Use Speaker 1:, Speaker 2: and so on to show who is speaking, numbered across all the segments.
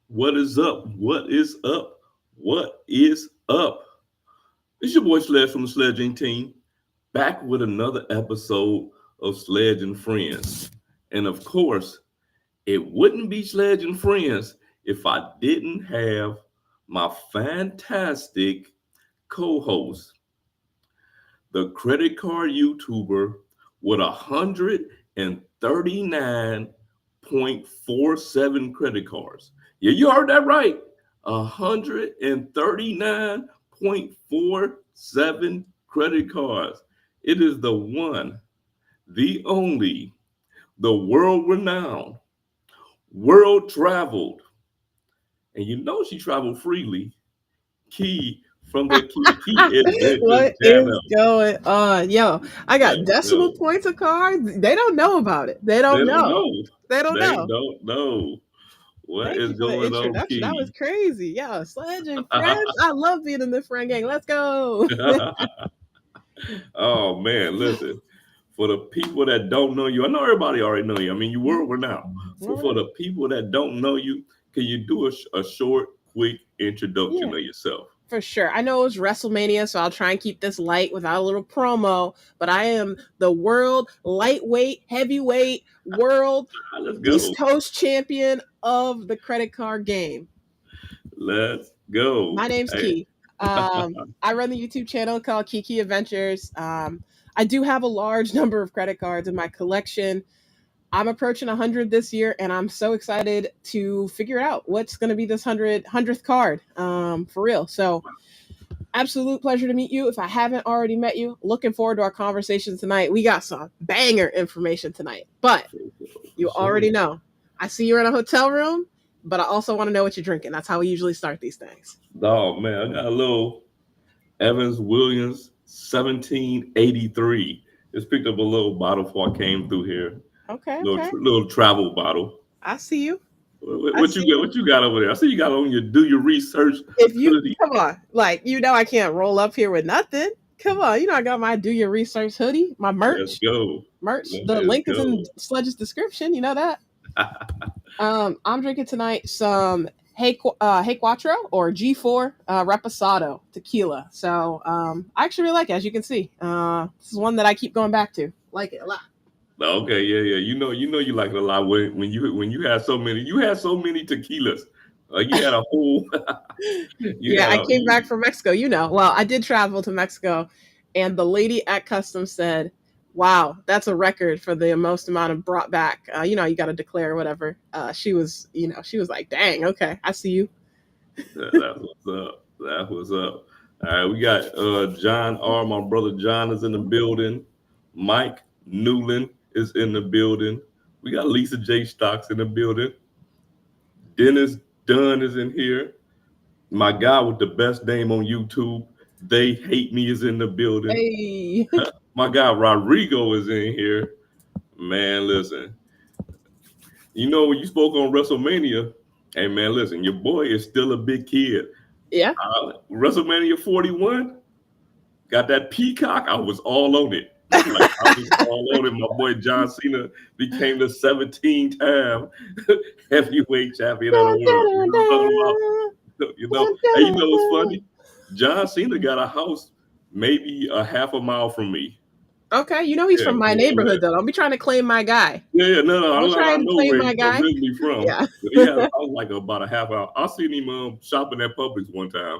Speaker 1: What is up? What is up? What is up? It's your boy Sledge from the SledgeInc team, back with another episode of Sledge and Friends. And of course, it wouldn't be Sledge and Friends if I didn't have my fantastic co-host, the credit card YouTuber with 139.47 credit cards. Yeah, you heard that right. 139.47 credit cards. It is the one, the only, the world renowned, world traveled, and you know she traveled freely. Key from the Key Adventures
Speaker 2: What
Speaker 1: channel.
Speaker 2: is going on? Yo, I got
Speaker 1: Let's
Speaker 2: decimal
Speaker 1: go.
Speaker 2: points of cards. They don't know about it. They
Speaker 1: They
Speaker 2: don't
Speaker 1: don't
Speaker 2: know.
Speaker 1: know.
Speaker 2: They don't
Speaker 1: They
Speaker 2: know.
Speaker 1: don't know what
Speaker 2: Thank
Speaker 1: is
Speaker 2: you for the
Speaker 1: going on,
Speaker 2: introduction. That was
Speaker 1: Key.
Speaker 2: crazy. Yo, Sledge and friends. I love being in the friend gang. Let's go.
Speaker 1: Oh man, listen. For the people that don't know you, I know everybody already know you. I mean, you world renowned. For
Speaker 2: Right.
Speaker 1: the people that don't know you, can you do a short, quick introduction
Speaker 2: Yeah,
Speaker 1: of yourself?
Speaker 2: for sure. I know it was WrestleMania, so I'll try and keep this light without a little promo. But I am the world lightweight, heavyweight, world
Speaker 1: Let's
Speaker 2: East
Speaker 1: go.
Speaker 2: Coast champion of the credit card game.
Speaker 1: Let's go.
Speaker 2: My name's
Speaker 1: Hey.
Speaker 2: Key. I run the YouTube channel called Kiki Adventures. I do have a large number of credit cards in my collection. I'm approaching 100 this year, and I'm so excited to figure out what's going to be this 100th card for real. So, absolute pleasure to meet you. If I haven't already met you, looking forward to our conversation tonight. We got some banger information tonight, but
Speaker 1: For
Speaker 2: you
Speaker 1: sure.
Speaker 2: already know. I see you're in a hotel room, but I also want to know what you're drinking. That's how we usually start these things.
Speaker 1: Oh man, I got a little Evans Williams 1783. Just picked up a little bottle before I came through here.
Speaker 2: Okay,
Speaker 1: Little
Speaker 2: okay.
Speaker 1: little travel bottle.
Speaker 2: I see you. I
Speaker 1: What you
Speaker 2: see
Speaker 1: got?
Speaker 2: you.
Speaker 1: What you got over there? I see you got on your do your research
Speaker 2: If you
Speaker 1: hoodie.
Speaker 2: come on, like I can't roll up here with nothing. Come on, I got my do your research hoodie, my
Speaker 1: Let's
Speaker 2: merch.
Speaker 1: go.
Speaker 2: Merch. The
Speaker 1: Let's
Speaker 2: link is in
Speaker 1: go.
Speaker 2: Sledge's description. You know that. I'm drinking tonight some Hey Quattro or G4 Reposado tequila. So I actually really like it, as you can see. This is one that I keep going back to. Like it a lot.
Speaker 1: Okay, yeah. You like it a lot when you had so many tequilas. You had a whole you
Speaker 2: Yeah,
Speaker 1: had
Speaker 2: I
Speaker 1: a
Speaker 2: came back from Mexico. Well, I did travel to Mexico, and the lady at customs said, "Wow, that's a record for the most amount of brought back." You got to declare whatever. She was like, "Dang, okay, I see you."
Speaker 1: that's what's up. That's what's up. All right, we got John R. My brother John is in the building. Mike Newland is in the building. We got Lisa J. Stocks in the building. Dennis Dunn is in here. My guy with the best name on YouTube, They Hate Me, is in the building.
Speaker 2: Hey,
Speaker 1: My guy Rodrigo is in here. Man, listen. When you spoke on WrestleMania, hey man, listen, your boy is still a big kid.
Speaker 2: yeah.
Speaker 1: WrestleMania 41, got that peacock. I was all on it. I was all on it. My boy John Cena became the 17th-time heavyweight champion of the
Speaker 2: Dun,
Speaker 1: world. You
Speaker 2: dun,
Speaker 1: know what I'm talking about?
Speaker 2: dun, dun,
Speaker 1: Hey,
Speaker 2: dun,
Speaker 1: you know what's
Speaker 2: dun.
Speaker 1: funny? John Cena got a house maybe a half a mile from me.
Speaker 2: Okay, he's
Speaker 1: Yeah,
Speaker 2: from my
Speaker 1: where I
Speaker 2: neighborhood
Speaker 1: live.
Speaker 2: though. Don't be trying to claim my guy.
Speaker 1: Yeah, no,
Speaker 2: Don't try
Speaker 1: I
Speaker 2: and
Speaker 1: know
Speaker 2: claim
Speaker 1: where
Speaker 2: my
Speaker 1: he's
Speaker 2: guy.
Speaker 1: originally from.
Speaker 2: Yeah.
Speaker 1: But he had a house like about a half hour. I seen him shopping at Publix one time.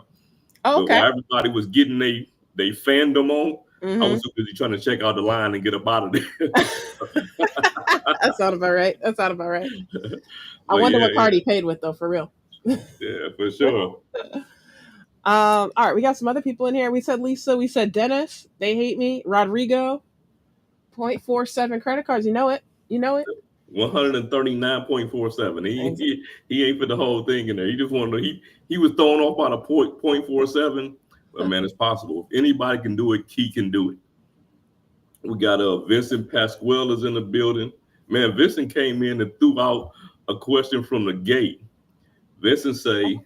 Speaker 2: Oh,
Speaker 1: But
Speaker 2: okay.
Speaker 1: while everybody was getting they fandom on, I was
Speaker 2: Mm-hmm.
Speaker 1: too busy trying to check out the line and get up out of there.
Speaker 2: That sounds about right. That sounds about right. I
Speaker 1: But
Speaker 2: wonder
Speaker 1: yeah,
Speaker 2: what card he paid with though, for real.
Speaker 1: yeah, for sure.
Speaker 2: All right, we got some other people in here. We said Lisa, we said Dennis, they hate me, Rodrigo, 0.47 credit cards. You know it. You know it.
Speaker 1: 139.47. He,
Speaker 2: Ex-
Speaker 1: he he ain't put the whole thing in there. He just wanted to, he was thrown off by the point 0.47. But man, it's possible. If anybody can do it, Key can do it. We got Vincent Pasquale is in the building. Man, Vincent came in and threw out a question from the gate. Vincent say,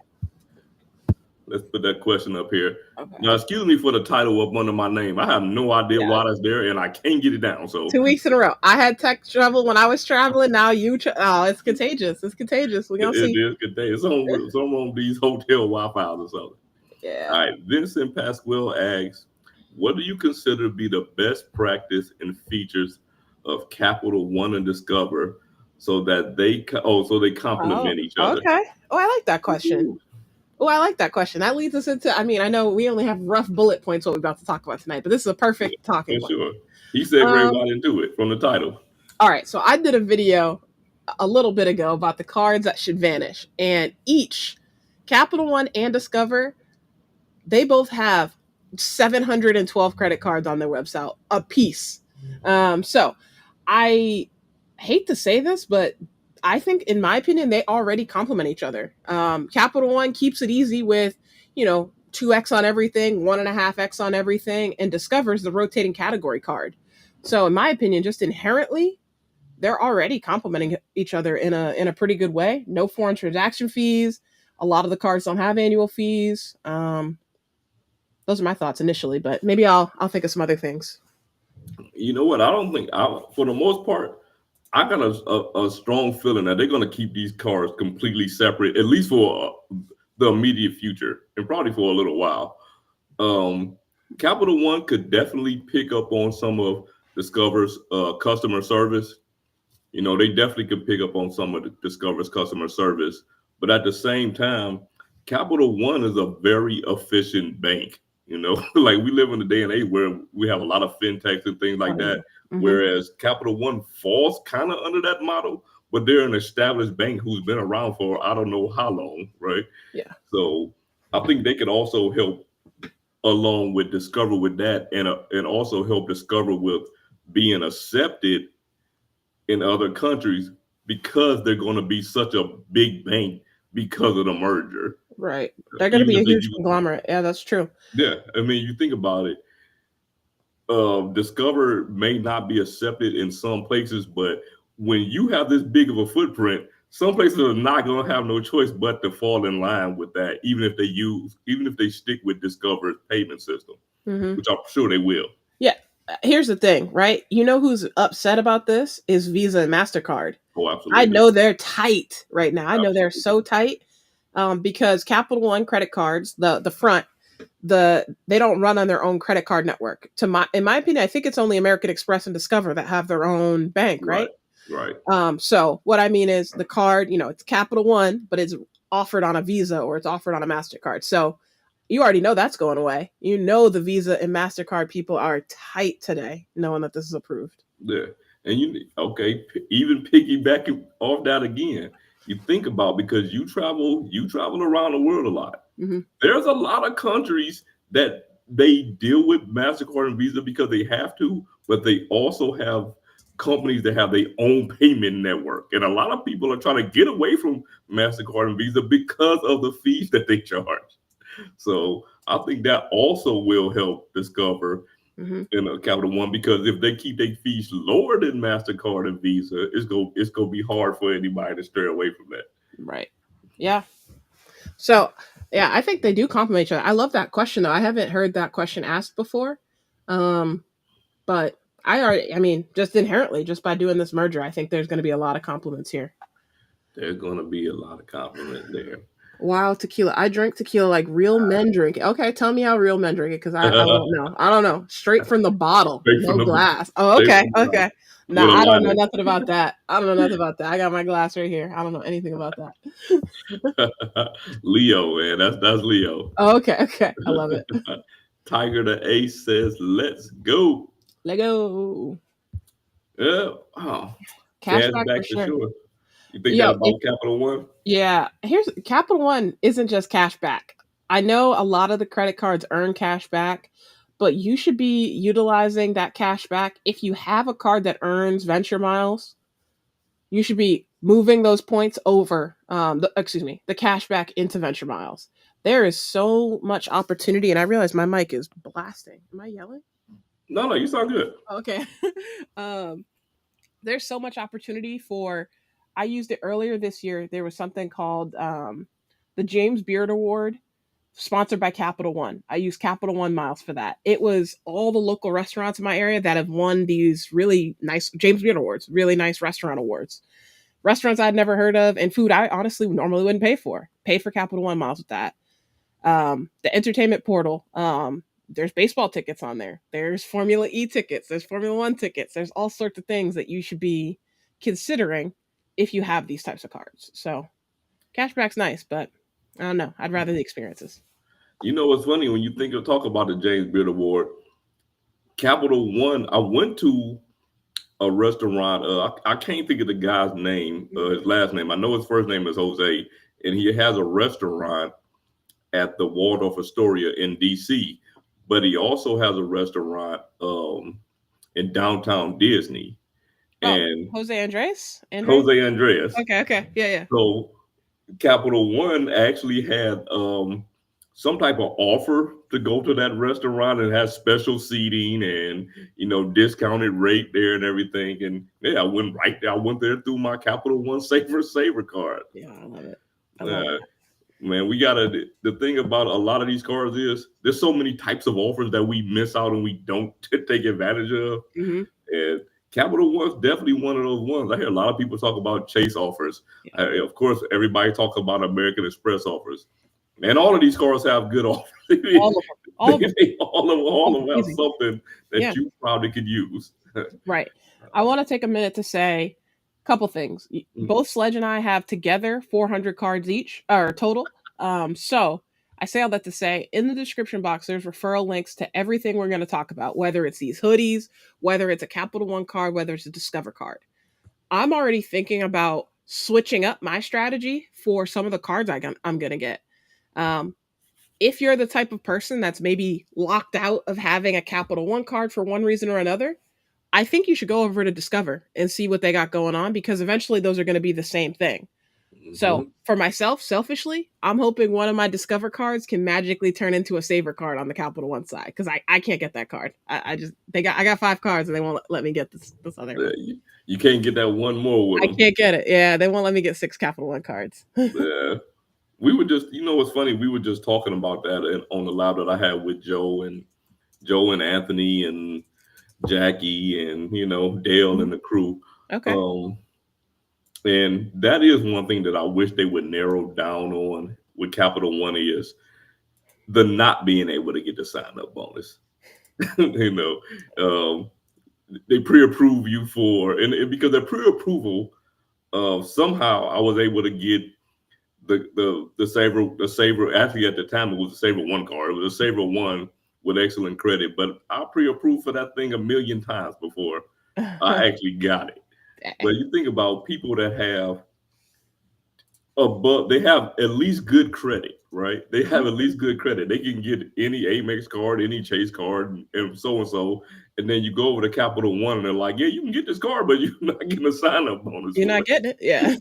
Speaker 1: Let's put that question up here.
Speaker 2: Okay.
Speaker 1: Now, excuse me for the title up under my name. I have no idea
Speaker 2: Yeah.
Speaker 1: why that's there, and I can't get it down. So
Speaker 2: 2 weeks in a row. I had tech trouble when I was traveling. Now oh, it's contagious. It's contagious. We're gonna see.
Speaker 1: it is good day. It's on these hotel Wi-Fi's or something.
Speaker 2: Yeah.
Speaker 1: All right. Vincent Pasquale asks, what do you consider to be the best practice and features of Capital One and Discover so that they complement each other?
Speaker 2: Okay. Oh, I like that question. Oh, I like that question. That leads us into, I mean, I know we only have rough bullet points what we're about to talk about tonight, but this is a perfect talking point.
Speaker 1: Sure. He said right into it from the title.
Speaker 2: All right. So I did a video a little bit ago about the cards that should vanish. And each, Capital One and Discover, they both have 712 credit cards on their website a piece. So I hate to say this, but I think, in my opinion, they already complement each other. Capital One keeps it easy with, 2x on everything, 1.5x on everything, and Discover's the rotating category card. So in my opinion, just inherently, they're already complementing each other in a pretty good way. No foreign transaction fees. A lot of the cards don't have annual fees. Those are my thoughts initially, but maybe I'll think of some other things.
Speaker 1: You know what? I don't think, for the most part, I got a strong feeling that they're going to keep these cards completely separate, at least for the immediate future, and probably for a little while. Capital One could definitely pick up on some of Discover's customer service. They definitely could pick up on some of Discover's customer service. But at the same time, Capital One is a very efficient bank. Like we live in a day and age where we have a lot of fintechs and things like that. Mm-hmm. Whereas Capital One falls kind of under that model, but they're an established bank who's been around for I don't know how long, right?
Speaker 2: Yeah.
Speaker 1: So I think they could also help along with Discover with that, and also help Discover with being accepted in other countries because they're going to be such a big bank because of the merger.
Speaker 2: Right. They're going to be a huge conglomerate. Yeah, that's true.
Speaker 1: Yeah. I mean, you think about it. Discover may not be accepted in some places, but when you have this big of a footprint, some places are not going to have no choice but to fall in line with that, even if they stick with Discover's payment system, which I'm sure they will.
Speaker 2: Yeah. Here's the thing, right? You know who's upset about this is Visa and MasterCard.
Speaker 1: Oh, absolutely.
Speaker 2: I know they're tight right now. I know they're so tight because Capital One credit cards, the front, they don't run on their own credit card network. In my opinion, I think it's only American Express and Discover that have their own bank, right?
Speaker 1: Right.
Speaker 2: So what I mean is the card, it's Capital One, but it's offered on a Visa or it's offered on a MasterCard. So you already know that's going away. The Visa and MasterCard people are tight today, knowing that this is approved.
Speaker 1: Yeah. And even piggybacking off that again, you think about, because you travel around the world a lot. Mm-hmm. There's a lot of countries that they deal with MasterCard and Visa because they have to, but they also have companies that have their own payment network. And a lot of people are trying to get away from MasterCard and Visa because of the fees that they charge. So I think that also will help Discover in Capital One, because if they keep their fees lower than MasterCard and Visa, it's gonna be hard for anybody to stray away from that.
Speaker 2: Right. Yeah. So yeah, I think they do complement each other. I love that question though. I haven't heard that question asked before. But just inherently, just by doing this merger, I think there's going to be a lot of compliments here.
Speaker 1: There's going to be a lot of compliments there.
Speaker 2: Wild tequila. I drink tequila like real men drink it. Okay, tell me how real men drink it, because I don't know. I don't know. Straight from the bottle, no glass. Oh, okay, okay. No, I don't know nothing about that. I got my glass right here. I don't know anything about that.
Speaker 1: Leo, man, that's Leo.
Speaker 2: Oh, okay. I love it.
Speaker 1: Tiger the Ace says, "Let's go."
Speaker 2: Let go.
Speaker 1: Yeah. Oh. Cash back for sure. You think that about Capital One?
Speaker 2: Yeah. Capital One isn't just cash back. I know a lot of the credit cards earn cash back, but you should be utilizing that cash back. If you have a card that earns venture miles, you should be moving those points over, the cash back into venture miles. There is so much opportunity, and I realize my mic is blasting. Am I yelling?
Speaker 1: No, you sound good.
Speaker 2: Okay. There's so much opportunity I used it earlier this year. There was something called the James Beard Award. sponsored by Capital One. I use Capital One miles for that. It was all the local restaurants in my area that have won these really nice James Beard Awards, really nice restaurant awards. Restaurants I'd never heard of, and food I honestly normally wouldn't pay for. Pay for Capital One miles with that. The entertainment portal. There's baseball tickets on there. There's Formula E tickets. There's Formula One tickets. There's all sorts of things that you should be considering if you have these types of cards. So cashback's nice, but I don't know. I'd rather the experiences.
Speaker 1: You know what's funny when you talk about the James Beard Award, Capital One. I went to a restaurant. I can't think of the guy's name, his last name. I know his first name is Jose, and he has a restaurant at the Waldorf Astoria in DC, but he also has a restaurant in downtown Disney. And
Speaker 2: Jose Andres?
Speaker 1: Jose Andres.
Speaker 2: Okay. Yeah.
Speaker 1: So Capital One actually had some type of offer to go to that restaurant and has special seating and, you know, discounted rate there and everything. And yeah, I went right there. I went there through my Capital One Saver card.
Speaker 2: Yeah, I love it. I love it.
Speaker 1: Man, the thing about a lot of these cards is there's so many types of offers that we miss out and we don't take advantage of.
Speaker 2: Mm-hmm.
Speaker 1: And Capital One's definitely one of those ones. I hear a lot of people talk about Chase offers.
Speaker 2: Yeah.
Speaker 1: Of course, everybody talks about American Express offers. Man, all of these cards have good offers. All of them have something that you probably could use.
Speaker 2: Right. I want to take a minute to say a couple things. Both Sledge and I have together 400 cards each, or total. So I say all that to say, in the description box, there's referral links to everything we're going to talk about, whether it's these hoodies, whether it's a Capital One card, whether it's a Discover card. I'm already thinking about switching up my strategy for some of the cards I'm going to get. If you're the type of person that's maybe locked out of having a Capital One card for one reason or another, I think you should go over to Discover and see what they got going on, because eventually those are going to be the same thing. Mm-hmm. So for myself, selfishly, I'm hoping one of my Discover cards can magically turn into a Saver card on the Capital One side, because I can't get that card. I got 5 cards and they won't let me get this other one.
Speaker 1: You can't get that one more with them.
Speaker 2: I can't get it. Yeah, they won't let me get 6 Capital One cards.
Speaker 1: Yeah. We were just, you know what's funny? We were just talking about that on the live that I had with Joe and Anthony and Jackie and, you know, Dale and the crew.
Speaker 2: Okay.
Speaker 1: And that is one thing that I wish they would narrow down on with Capital One is the not being able to get the sign-up bonus. You know, they pre-approve you for, and because the pre-approval, somehow I was able to get the Saver. Actually, at the time, it was a Saver One card. It was a Saver One with excellent credit, but I pre-approved for that thing 1,000,000 times before I actually got it. But you think about people that have they have at least good credit, right? They have at least good credit. They can get any Amex card, any Chase card, and so. And then you go over to Capital One and they're like, yeah, you can get this card, but you're not getting a sign-up bonus.
Speaker 2: You're not getting it? Yeah.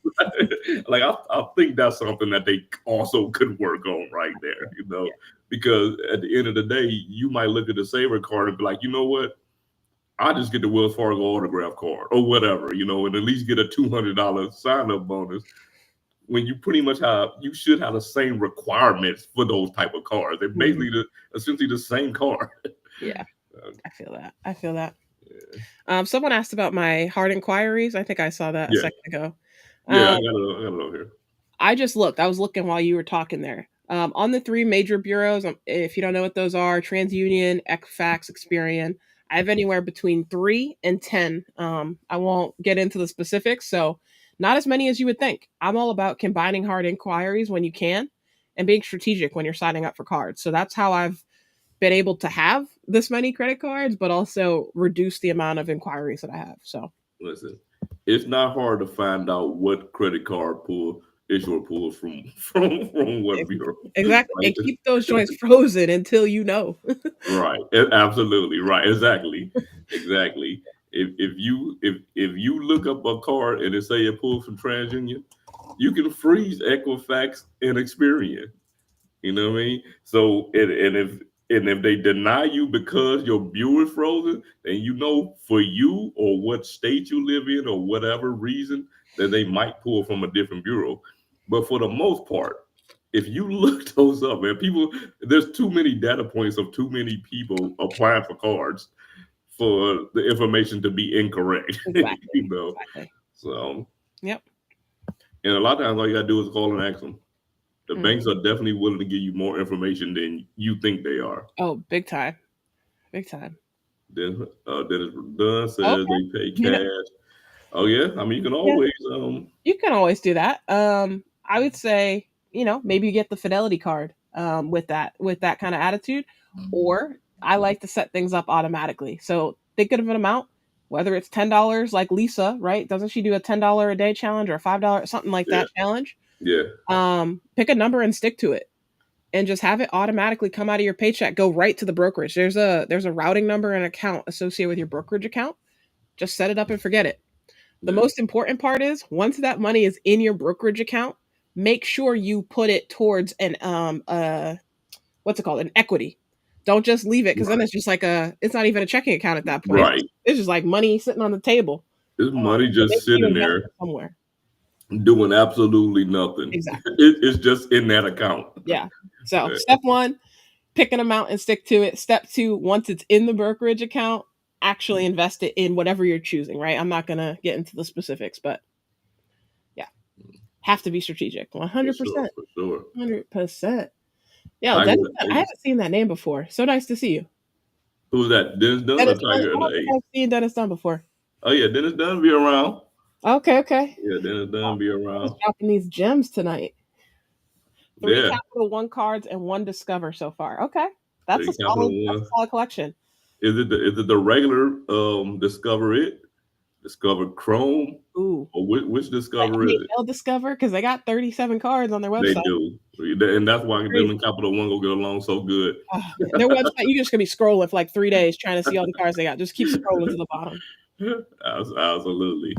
Speaker 1: Like, I think that's something that they also could work on right there, you know? Yeah. Because at the end of the day, you might look at the Saver card and be like, you know what? I just get the Wells Fargo autograph card or whatever, you know, and at least get a $200 sign-up bonus. When you pretty much you should have the same requirements for those type of cards. They're basically essentially the same card.
Speaker 2: Yeah. I feel that. Yeah. Someone asked about my hard inquiries. I think I saw that a second ago.
Speaker 1: Yeah, I got it over here.
Speaker 2: I just looked. I was looking while you were talking there. On the 3 major bureaus, if you don't know what those are, TransUnion, Equifax, Experian, I have anywhere between 3 and 10. I won't get into the specifics, so not as many as you would think. I'm all about combining hard inquiries when you can and being strategic when you're signing up for cards. So that's how I've been able to have this many credit cards, but also reduce the amount of inquiries that I have. So
Speaker 1: listen, it's not hard to find out what credit card issuer pulls from what bureau.
Speaker 2: Exactly. And keep those joints frozen until you know.
Speaker 1: Right. Absolutely. Right. Exactly. If you look up a card and it say it pulls from TransUnion, you can freeze Equifax and Experian. You know what I mean? So if they deny you because your bureau is frozen, then you know for you or what state you live in or whatever reason that they might pull from a different bureau. But for the most part, if you look those up, man, there's too many data points of too many people applying for cards for the information to be incorrect.
Speaker 2: Exactly.
Speaker 1: Exactly. So,
Speaker 2: yep.
Speaker 1: And a lot of times, all you gotta do is call and ask them. The banks are definitely willing to give you more information than you think they are.
Speaker 2: Oh, big time.
Speaker 1: Dennis Dunn says they pay cash. Oh yeah, I mean you can
Speaker 2: always do that. I would say maybe you get the Fidelity card with that kind of attitude, or I like to set things up automatically. So think of an amount, whether it's $10 like Lisa, right? Doesn't she do a $10 a day challenge or a $5 something like that challenge?
Speaker 1: Yeah.
Speaker 2: Pick a number and stick to it. And just have it automatically come out of your paycheck, go right to the brokerage. There's a routing number and account associated with your brokerage account. Just set it up and forget it. The most important part is once that money is in your brokerage account, make sure you put it towards an what's it called? An equity. Don't just leave it because then it's just like it's not even a checking account at that point.
Speaker 1: Right.
Speaker 2: It's just like money sitting on the table.
Speaker 1: It's money just sitting there
Speaker 2: somewhere.
Speaker 1: Doing absolutely nothing.
Speaker 2: Exactly.
Speaker 1: It's just in that account.
Speaker 2: Yeah. So step 1, pick an amount and stick to it. Step 2, once it's in the brokerage account, actually invest it in whatever you're choosing, right? I'm not going to get into the specifics, but yeah, have to be strategic. 100%.
Speaker 1: For sure.
Speaker 2: 100%. Yeah, I haven't seen that name before. So nice to see you.
Speaker 1: Who's that? Dennis Dunn or Tiger?
Speaker 2: I've seen Dennis Dunn before.
Speaker 1: Oh yeah, Dennis Dunn be around.
Speaker 2: Okay.
Speaker 1: Yeah, Dennis Dunn be around.
Speaker 2: Dropping these gems tonight. 3 Capital One cards and 1 Discover so far. Okay, that's a solid collection.
Speaker 1: Is it the regular Discover Chrome?
Speaker 2: Ooh,
Speaker 1: or which Discover is it?
Speaker 2: Discover because they got 37 cards on their website.
Speaker 1: They do, and that's why them and Capital One go get along so good.
Speaker 2: Their website, you're just gonna be scrolling for like 3 days trying to see all the cards they got. Just keep scrolling to the bottom.
Speaker 1: Absolutely.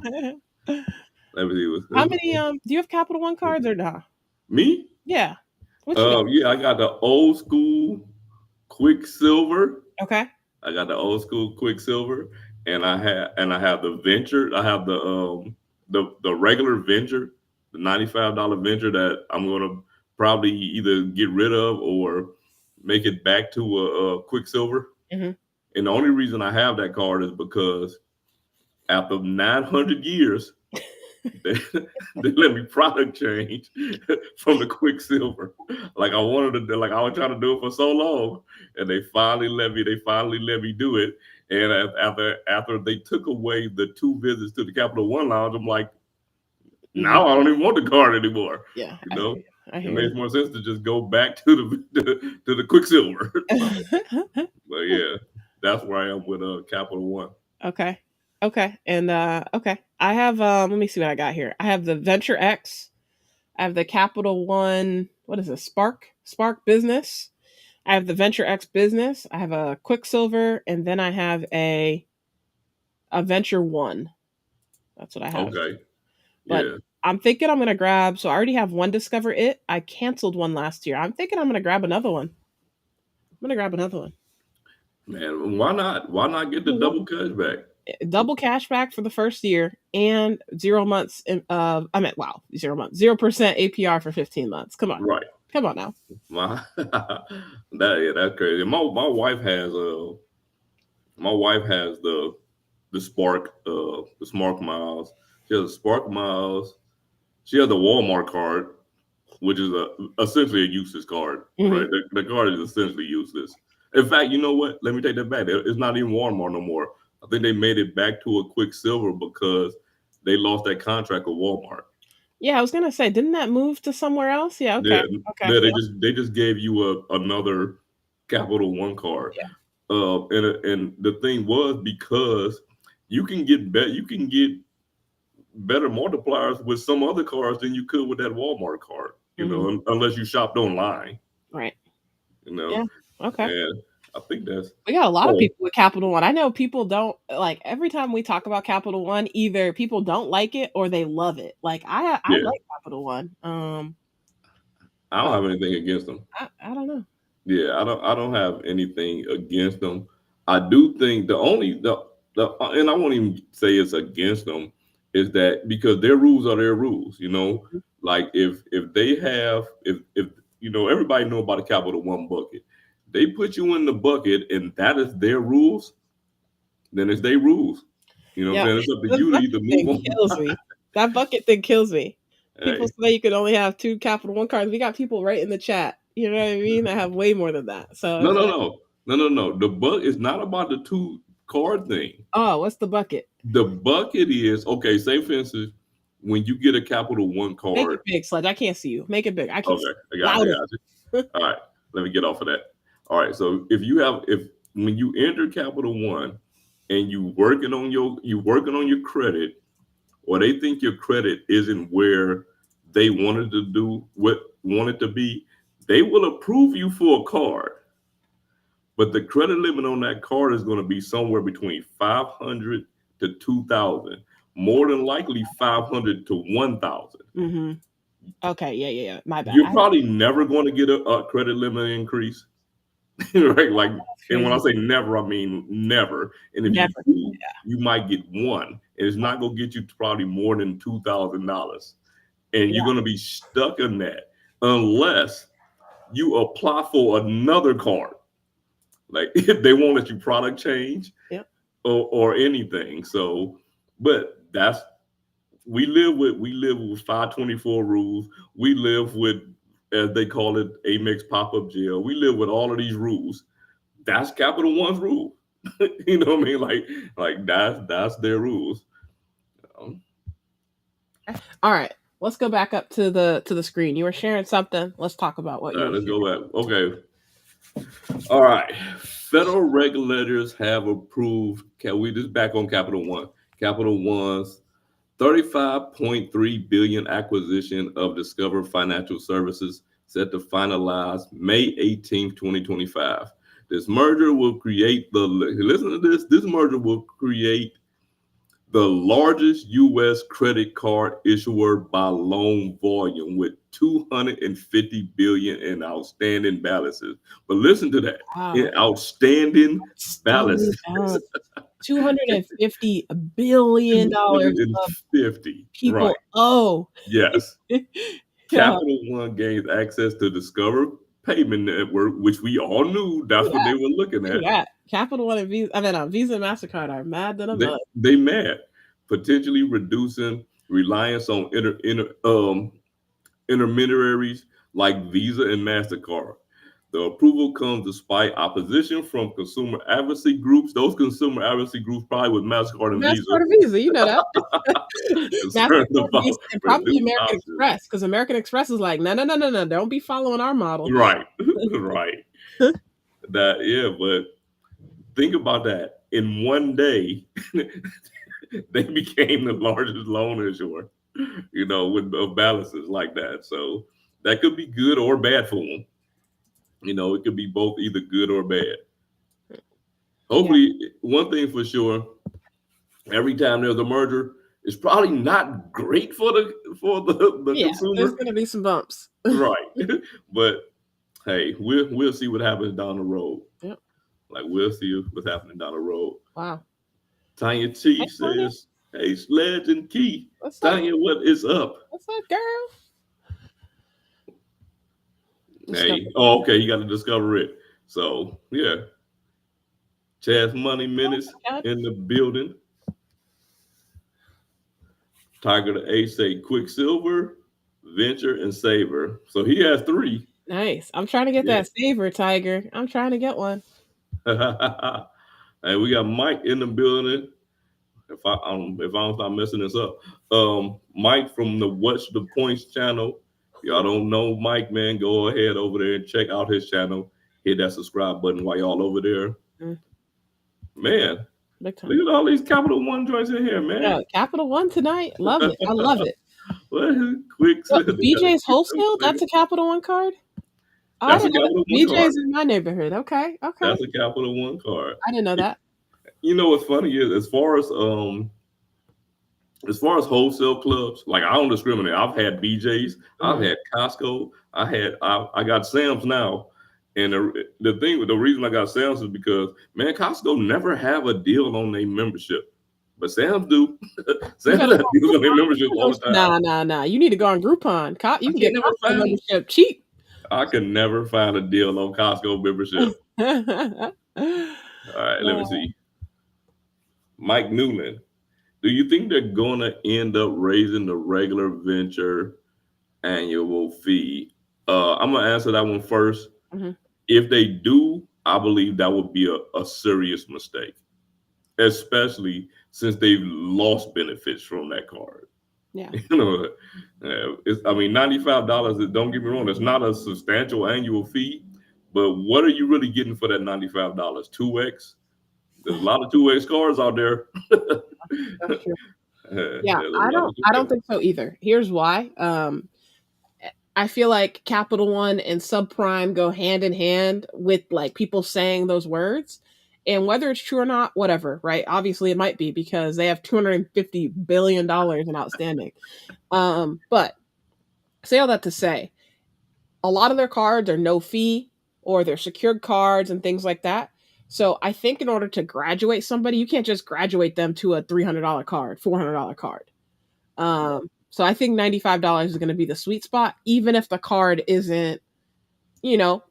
Speaker 1: Let me see.
Speaker 2: How many? Do you have Capital One cards or not?
Speaker 1: Me?
Speaker 2: Yeah.
Speaker 1: Yeah, I got the old school Quicksilver.
Speaker 2: Okay.
Speaker 1: I got the old school Quicksilver, and I have the Venture. I have the regular Venture, the $95 Venture that I'm gonna probably either get rid of or make it back to a Quicksilver.
Speaker 2: Mm-hmm.
Speaker 1: And the only reason I have that card is because after 900 years, they let me product change from the Quicksilver. Like I wanted to, like I was trying to do it for so long, and they finally let me do it. And after they took away the 2 visits to the Capital One Lounge, I'm like, now I don't even want the card anymore.
Speaker 2: Yeah,
Speaker 1: it makes more sense to just go back to the Quicksilver. But yeah, that's where I am with Capital One.
Speaker 2: Okay. And okay. I have let me see what I got here. I have the Venture X. I have the Capital One, what is this? Spark Business. I have the Venture X Business. I have a Quicksilver, and then I have a Venture One. That's what I have.
Speaker 1: Okay.
Speaker 2: But I'm thinking I'm gonna grab, so I already have 1 Discover It. I canceled 1 last year. I'm thinking I'm gonna grab another one.
Speaker 1: Man, why not get the double cashback?
Speaker 2: Double cashback for the first year and 0 months. 0%. 0% APR for 15 months. Come on,
Speaker 1: right?
Speaker 2: Come on now.
Speaker 1: That's crazy. My wife has the Spark the Smart Miles. She has a Spark Miles. She has the Walmart card, which is essentially a useless card. Mm-hmm. Right? The card is essentially useless. In fact, you know what? Let me take that back. It's not even Walmart no more. I think they made it back to a Quicksilver because they lost that contract with Walmart.
Speaker 2: Yeah, I was gonna say, didn't that move to somewhere else? Yeah, okay.
Speaker 1: Yeah, they just gave you another Capital One card.
Speaker 2: Yeah.
Speaker 1: And the thing was because you can get better multipliers with some other cards than you could with that Walmart card. You know, unless you shopped online.
Speaker 2: Right.
Speaker 1: You know.
Speaker 2: Yeah. Okay.
Speaker 1: And I think
Speaker 2: we got a lot of people with Capital One. I know people don't like every time we talk about Capital One, either people don't like it or they love it. Like I like Capital One. I
Speaker 1: don't have anything against them.
Speaker 2: I don't know.
Speaker 1: Yeah, I don't have anything against them. I do think and I won't even say it's against them, is that because their rules are their rules, you know. Mm-hmm. Like if everybody know about the Capital One bucket. They put you in the bucket, and that is their rules. Then it's their rules. You know what I'm saying? It's up to you to either move on.
Speaker 2: Kills me. That bucket thing kills me. People
Speaker 1: Hey.
Speaker 2: say you could only have 2 Capital One cards. We got people right in the chat. You know what I mean? That have way more than that. So
Speaker 1: No. The bucket is not about the 2 card thing.
Speaker 2: Oh, what's the bucket?
Speaker 1: The bucket is, okay, say for instance, when you get a Capital One card.
Speaker 2: Make it big, Sledge. I can't see you. Make it big. I can see
Speaker 1: I got you. All right, let me get off of that. All right, so when you enter Capital One and you working on your credit, or they think your credit isn't where they wanted to be, they will approve you for a card. But the credit limit on that card is going to be somewhere between $500 to $2,000. More than likely $500 to $1,000.
Speaker 2: Mm-hmm. Okay, yeah. My bad.
Speaker 1: You're probably never going to get a credit limit increase, right? Like, and when I say never, I mean never. And if you do, you might get one, and it's not going to get you probably more than $2,000, and you're going to be stuck in that unless you apply for another card. Like, they won't let you product change or anything. So, but we live with 524 rules. We live with, as they call it, Amex pop-up jail. We live with all of these rules. That's Capital One's rule. You know what I mean? Like that's their rules.
Speaker 2: All right. Let's go back up to the screen. You were sharing something. Let's talk about what you.
Speaker 1: Let's go back. Okay. All right. Federal regulators have approved. This is back on Capital One. Capital One's $35.3 billion acquisition of Discover Financial Services set to finalize May 18th, 2025. This merger will create listen to this. This merger will create the largest U.S. credit card issuer by loan volume with 250 billion in outstanding balances. But listen to that. Wow. In outstanding balances.
Speaker 2: $250 billion people
Speaker 1: right.
Speaker 2: owe.
Speaker 1: Yes. Capital One gains access to Discover Payment Network, which we all knew that's what they were looking at.
Speaker 2: Yeah. Capital One and Visa, Visa and MasterCard are mad that I'm not.
Speaker 1: They mad, potentially reducing reliance on intermediaries like Visa and MasterCard. The approval comes despite opposition from consumer advocacy groups. Those consumer advocacy groups probably with MasterCard and Visa.
Speaker 2: MasterCard and Visa, you know that. MasterCard and probably American Express, because American Express is like, no, don't be following our model.
Speaker 1: Right, right. But think about that. In one day, they became the largest loan issuer, with balances like that. So that could be good or bad for them. It could be both, either good or bad. Hopefully, one thing for sure, every time there's a merger, it's probably not great for the consumer.
Speaker 2: There's going to be some bumps.
Speaker 1: Right. But hey, we'll see what happens down the road.
Speaker 2: Yep.
Speaker 1: Like, we'll see what's happening down the road.
Speaker 2: Wow.
Speaker 1: Tanya T says, hey, Sledge and Key.
Speaker 2: What's
Speaker 1: Tanya,
Speaker 2: up?
Speaker 1: what is up?
Speaker 2: What's up, girl?
Speaker 1: Hey, okay, you got to discover it. So, yeah. Chaz Money Minutes in the building. Tiger the Ace say Quicksilver, Venture, and Saver. So he has 3.
Speaker 2: Nice. I'm trying to get that Saver, Tiger. I'm trying to get one.
Speaker 1: Hey, we got Mike in the building. If I don't stop messing this up. Mike from the Watch the Points channel. Y'all don't know Mike, man, go ahead over there and check out his channel. Hit that subscribe button while y'all over there. Man, look at all these Capital One joints in here, man.
Speaker 2: Yeah, Capital One tonight. Love it. I love it.
Speaker 1: Quick.
Speaker 2: BJ's Wholesale? That's a Capital One card?
Speaker 1: That's a Capital One card.
Speaker 2: BJ's in my neighborhood. Okay.
Speaker 1: That's a Capital One card.
Speaker 2: I didn't know that.
Speaker 1: You know what's funny is, as far as wholesale clubs, like, I don't discriminate. I've had BJ's, I've had Costco, I got Sam's now. And the reason I got Sam's is because, man, Costco never have a deal on their membership, but Sam's do. Sam's have deals on their membership all the time.
Speaker 2: Nah. You need to go on Groupon. You can get Costco membership cheap.
Speaker 1: I can never find a deal on Costco membership. All right, let me see. Mike Newland, do you think they're going to end up raising the regular venture annual fee? I'm going to answer that one first.
Speaker 2: Mm-hmm.
Speaker 1: If they do, I believe that would be a serious mistake, especially since they've lost benefits from that card.
Speaker 2: Yeah.
Speaker 1: You know, $95. Don't get me wrong, it's not a substantial annual fee, but what are you really getting for that $95? 2x? There's a lot of 2x cards out there.
Speaker 2: That's true. Yeah, I don't think so either. Here's why. I feel like Capital One and subprime go hand in hand with like people saying those words. And whether it's true or not, whatever, right? Obviously it might be because they have $250 billion in outstanding. But say all that to say, a lot of their cards are no fee or they're secured cards and things like that. So I think in order to graduate somebody, you can't just graduate them to a $300 card, $400 card. So I think $95 is going to be the sweet spot, even if the card isn't,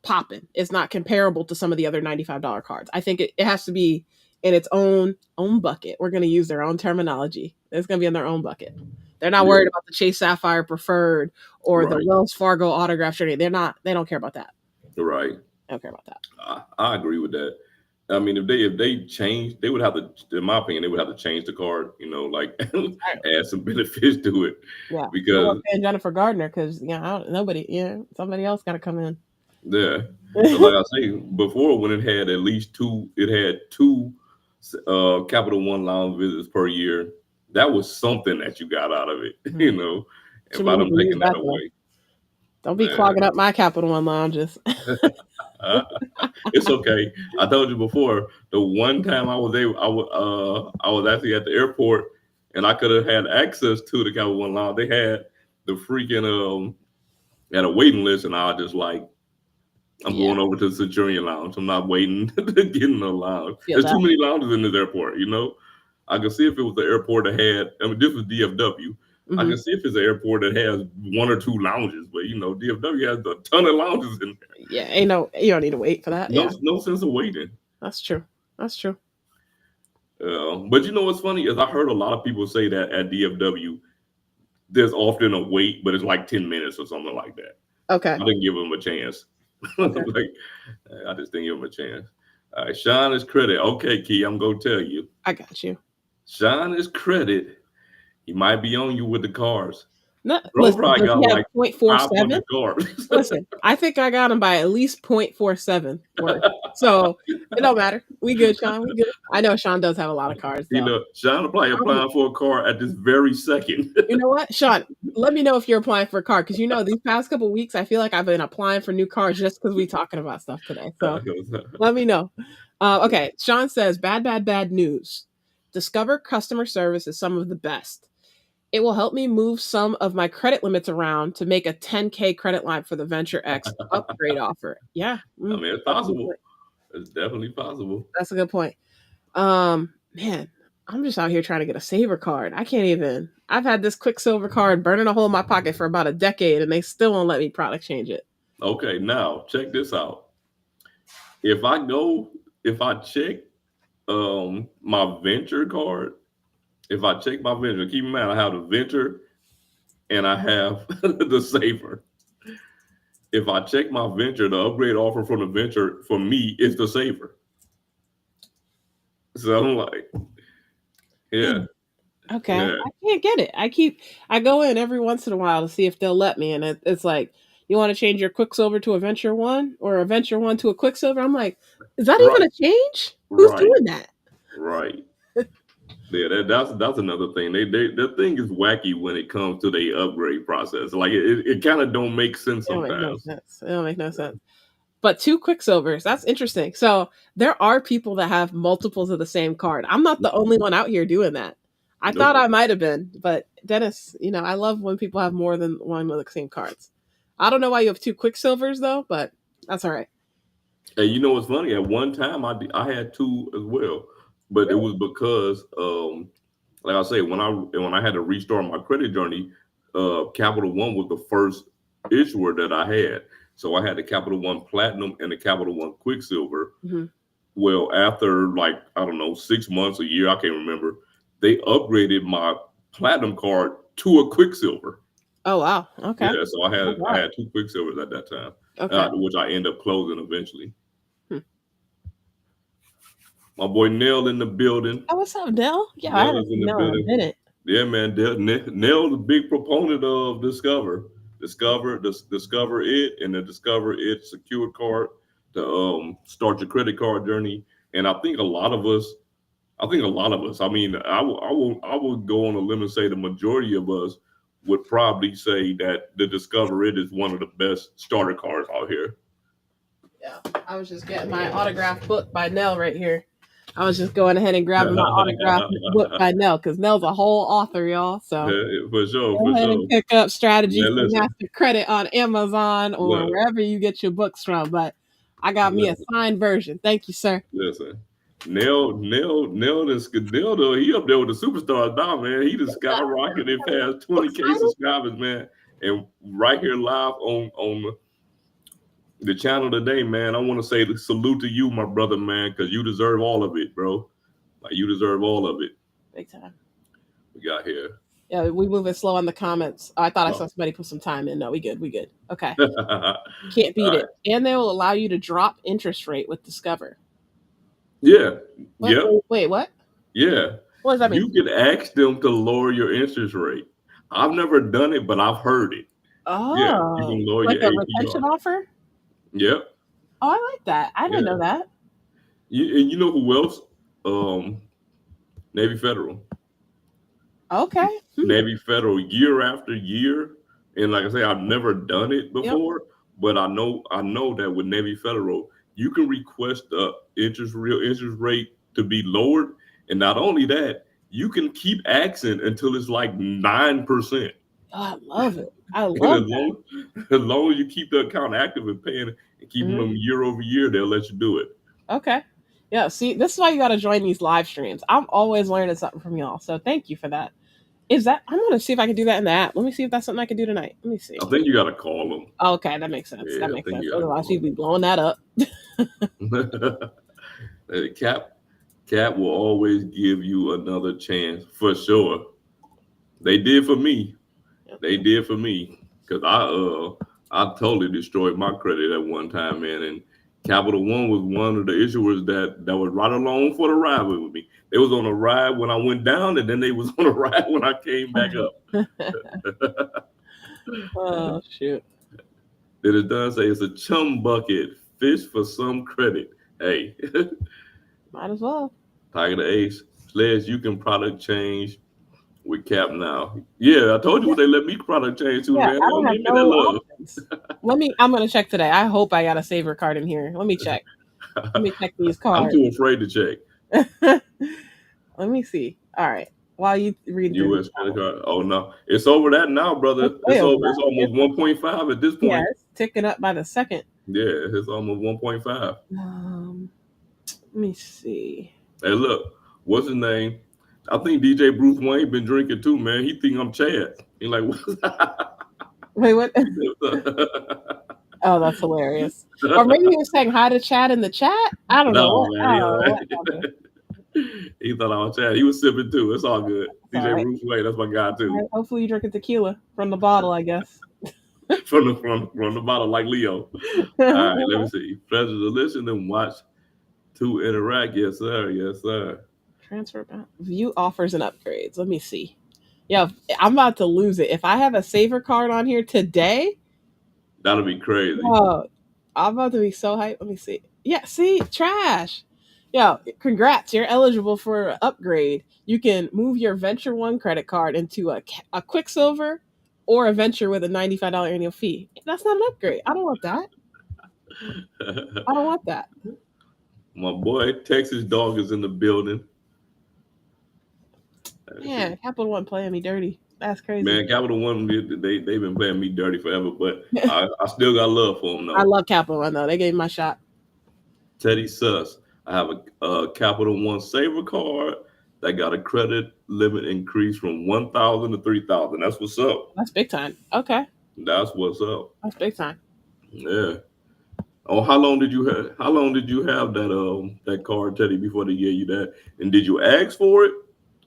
Speaker 2: popping. It's not comparable to some of the other $95 cards. I think it has to be in its own bucket. We're going to use their own terminology. It's going to be in their own bucket. They're not worried about the Chase Sapphire Preferred or the Wells Fargo autograph shirt. They don't care about that.
Speaker 1: Right.
Speaker 2: They don't care about that.
Speaker 1: I agree with that. I mean, if they change, they would have to, in my opinion, they would have to change the card, like add some benefits to it.
Speaker 2: Yeah.
Speaker 1: Because
Speaker 2: Jennifer Gardner, because somebody else got to come in.
Speaker 1: Yeah. Like I say, before when it had two Capital One Lounge visits per year, that was something that you got out of it, and by them taking that away.
Speaker 2: Don't be clogging up my Capital One lounges.
Speaker 1: It's okay. I told you before, the one time I was actually at the airport and I could have had access to the Capital One Lounge. They had the freaking had a waiting list, and I was just like, I'm going over to the Centurion Lounge. I'm not waiting to get in the lounge. There's too many lounges in this airport, I can see if it was the airport that had, this was DFW. Mm-hmm. I can see if it's an airport that has one or two lounges, but DFW has a ton of lounges in there.
Speaker 2: Yeah, you don't need to wait for that.
Speaker 1: No sense of waiting.
Speaker 2: That's true.
Speaker 1: But what's funny is I heard a lot of people say that at DFW, there's often a wait, but it's like 10 minutes or something like that.
Speaker 2: Okay.
Speaker 1: I didn't give them a chance. Okay. I just didn't give him a chance. All right, Sean is credit. Okay, Key, I'm going to tell you.
Speaker 2: I got you.
Speaker 1: Sean is credit. He might be on you with the cars.
Speaker 2: No, listen,
Speaker 1: probably got like
Speaker 2: 0.47
Speaker 1: cars.
Speaker 2: Listen, I think I got him by at least 0.47 worth. So it don't matter. We good, Sean. We good. I know Sean does have a lot of cars.
Speaker 1: Sean probably applying for a car at this very second.
Speaker 2: You know what, Sean? Let me know if you're applying for a car, because these past couple of weeks I feel like I've been applying for new cars just because we're talking about stuff today. So let me know. Okay, Sean says, bad news. Discover customer service is some of the best. It will help me move some of my credit limits around to make a 10K credit line for the Venture X upgrade offer. Yeah.
Speaker 1: I mean, it's possible. It's definitely possible.
Speaker 2: That's a good point. Man, I'm just out here trying to get a Saver card. I can't even. I've had this Quicksilver card burning a hole in my pocket for about a decade, and they still won't let me product change it.
Speaker 1: Okay, now check this out. If I check my Venture card, if I check my Venture, keep in mind I have the Venture and I have the Saver. If I check my Venture, the upgrade offer from the Venture for me is the Saver. So I'm like, yeah.
Speaker 2: Okay, yeah. I can't get it. I go in every once in a while to see if they'll let me, and it's like, you want to change your Quicksilver to a Venture 1 or a Venture 1 to a Quicksilver? I'm like, is that even a change? Who's doing that?
Speaker 1: Right. Yeah, that's another thing. The thing is wacky when it comes to the upgrade process. Like it kind of don't make sense sometimes.
Speaker 2: It don't make no sense. But 2 Quicksilvers, that's interesting. So there are people that have multiples of the same card. I'm not the only one out here doing that. I thought I might have been, but Dennis, I love when people have more than one of the same cards. I don't know why you have 2 Quicksilvers though, but that's all right.
Speaker 1: Hey, you know what's funny? At one time I had 2 as well. But it was because, like I say, when I had to restart my credit journey, Capital One was the first issuer that I had. So I had the Capital One Platinum and the Capital One Quicksilver.
Speaker 2: Mm-hmm.
Speaker 1: Well, after like, I don't know, 6 months, a year, I can't remember, they upgraded my Platinum card to a Quicksilver.
Speaker 2: Oh, wow. Okay.
Speaker 1: Yeah, so I had 2 Quicksilvers at that time,
Speaker 2: Okay.
Speaker 1: which I end up closing eventually. My boy Nell in the building.
Speaker 2: Oh, what's up, Nell? Yeah, I haven't seen Nell in a minute.
Speaker 1: Yeah, man. Nell's a big proponent of Discover It, and the Discover It secured card to start your credit card journey. And I think a lot of us. I mean, I would go on a limb and say the majority of us would probably say that the Discover It is one of the best starter cards out here.
Speaker 2: Yeah, I was just getting my autograph book by Nell right here. I was just going ahead and grabbing my autograph book by Nell because Nell's a whole author, y'all. So
Speaker 1: yeah, for sure,
Speaker 2: go ahead and pick up Strategies for Master Credit on Amazon or wherever you get your books from. But I got me a signed version. Thank you, sir.
Speaker 1: Listen, Nell, he up there with the superstars now, man. He just skyrocketed past 20K subscribers, man. And right here live on the channel today, man, I want to say salute to you, my brother, man, because you deserve all of it, bro. Like, you deserve all of it.
Speaker 2: Big time.
Speaker 1: We got here.
Speaker 2: Yeah, we moving slow on the comments. I thought I saw somebody put some time in. No, we good. Okay. Can't beat it. And they will allow you to drop interest rate with Discover.
Speaker 1: Yeah.
Speaker 2: Wait, what?
Speaker 1: Yeah.
Speaker 2: What does that mean?
Speaker 1: You can ask them to lower your interest rate. I've never done it, but I've heard it.
Speaker 2: Oh.
Speaker 1: Yeah, you can lower
Speaker 2: like
Speaker 1: your
Speaker 2: a retention offer?
Speaker 1: Yep.
Speaker 2: Oh, I like that. I didn't know that.
Speaker 1: You know who else? Navy Federal.
Speaker 2: Okay.
Speaker 1: Navy Federal, year after year, and like I say, I've never done it before, but I know that with Navy Federal, you can request the real interest rate to be lowered, and not only that, you can keep asking until it's like 9%.
Speaker 2: Oh, I love it. I love
Speaker 1: it. As long as you keep the account active and paying and keeping them year over year, they'll let you do it.
Speaker 2: Okay. Yeah, see, this is why you got to join these live streams. I'm always learning something from y'all, so thank you for that. I'm going to see if I can do that in the app. Let me see if that's something I can do tonight. Let me see.
Speaker 1: I think you got to call them.
Speaker 2: Okay, that makes sense. That makes sense. Otherwise, you'd be blowing that up. Cap
Speaker 1: will always give you another chance, for sure. They did for me. They did for me because I totally destroyed my credit at one time, man. And Capital One was one of the issuers that was right along for the ride with me. They was on a ride when I went down, and then they was on a ride when I came back up.
Speaker 2: Oh, shoot.
Speaker 1: Then it does say it's a chum bucket. Fish for some credit. Hey.
Speaker 2: Might as well.
Speaker 1: Tiger the Ace. Sledge, you can product change with Cap now. Yeah, I told you when they let me product change too, man.
Speaker 2: I don't have no options. I'm going to check today. I hope I got a saver card in here. Let me check. Let me check these cards.
Speaker 1: I'm too afraid to check.
Speaker 2: Let me see. All right. While you read
Speaker 1: U.S. credit card. Oh, no. It's over that now, brother. It's almost 1.5 at this point.
Speaker 2: Yeah, it's ticking up by the second.
Speaker 1: Yeah, it's almost 1.5.
Speaker 2: Let me see.
Speaker 1: Hey, look. What's his name? I think DJ Bruce Wayne been drinking too, man. He think I'm Chad. He like,
Speaker 2: wait, what? Oh, that's hilarious. Or maybe he was saying hi to Chad in the chat. I don't know.
Speaker 1: Man, he thought I was Chad. He was sipping too. It's all good. DJ Bruce Wayne, that's my guy too.
Speaker 2: Right, hopefully you drinking tequila from the bottle, I guess.
Speaker 1: from the bottle like Leo. All right, let me see. Pleasure to listen and watch to interact. Yes, sir. Yes, sir.
Speaker 2: Transfer view offers and upgrades. Let me see. Yeah, I'm about to lose it. If I have a saver card on here today,
Speaker 1: that'll be crazy.
Speaker 2: Oh, I'm about to be so hyped. Let me see. Yeah, see, trash. Yeah, congrats. You're eligible for an upgrade. You can move your Venture One credit card into a Quicksilver or a Venture with a $95 annual fee. That's not an upgrade. I don't want that. I don't want that.
Speaker 1: My boy, Texas Dog is in the building.
Speaker 2: Man, Capital One playing me dirty. That's crazy.
Speaker 1: Man, Capital One, they've been playing me dirty forever, but I still got love for them, though.
Speaker 2: I love Capital One, though. They gave me my shot.
Speaker 1: Teddy Suss. I have a Capital One Saver card that got a credit limit increase from 1,000 to 3,000. That's what's up.
Speaker 2: That's big time. Okay.
Speaker 1: That's what's up.
Speaker 2: That's big time.
Speaker 1: Yeah. Oh, how long did you have that card, Teddy, before they gave you that? And did you ask for it,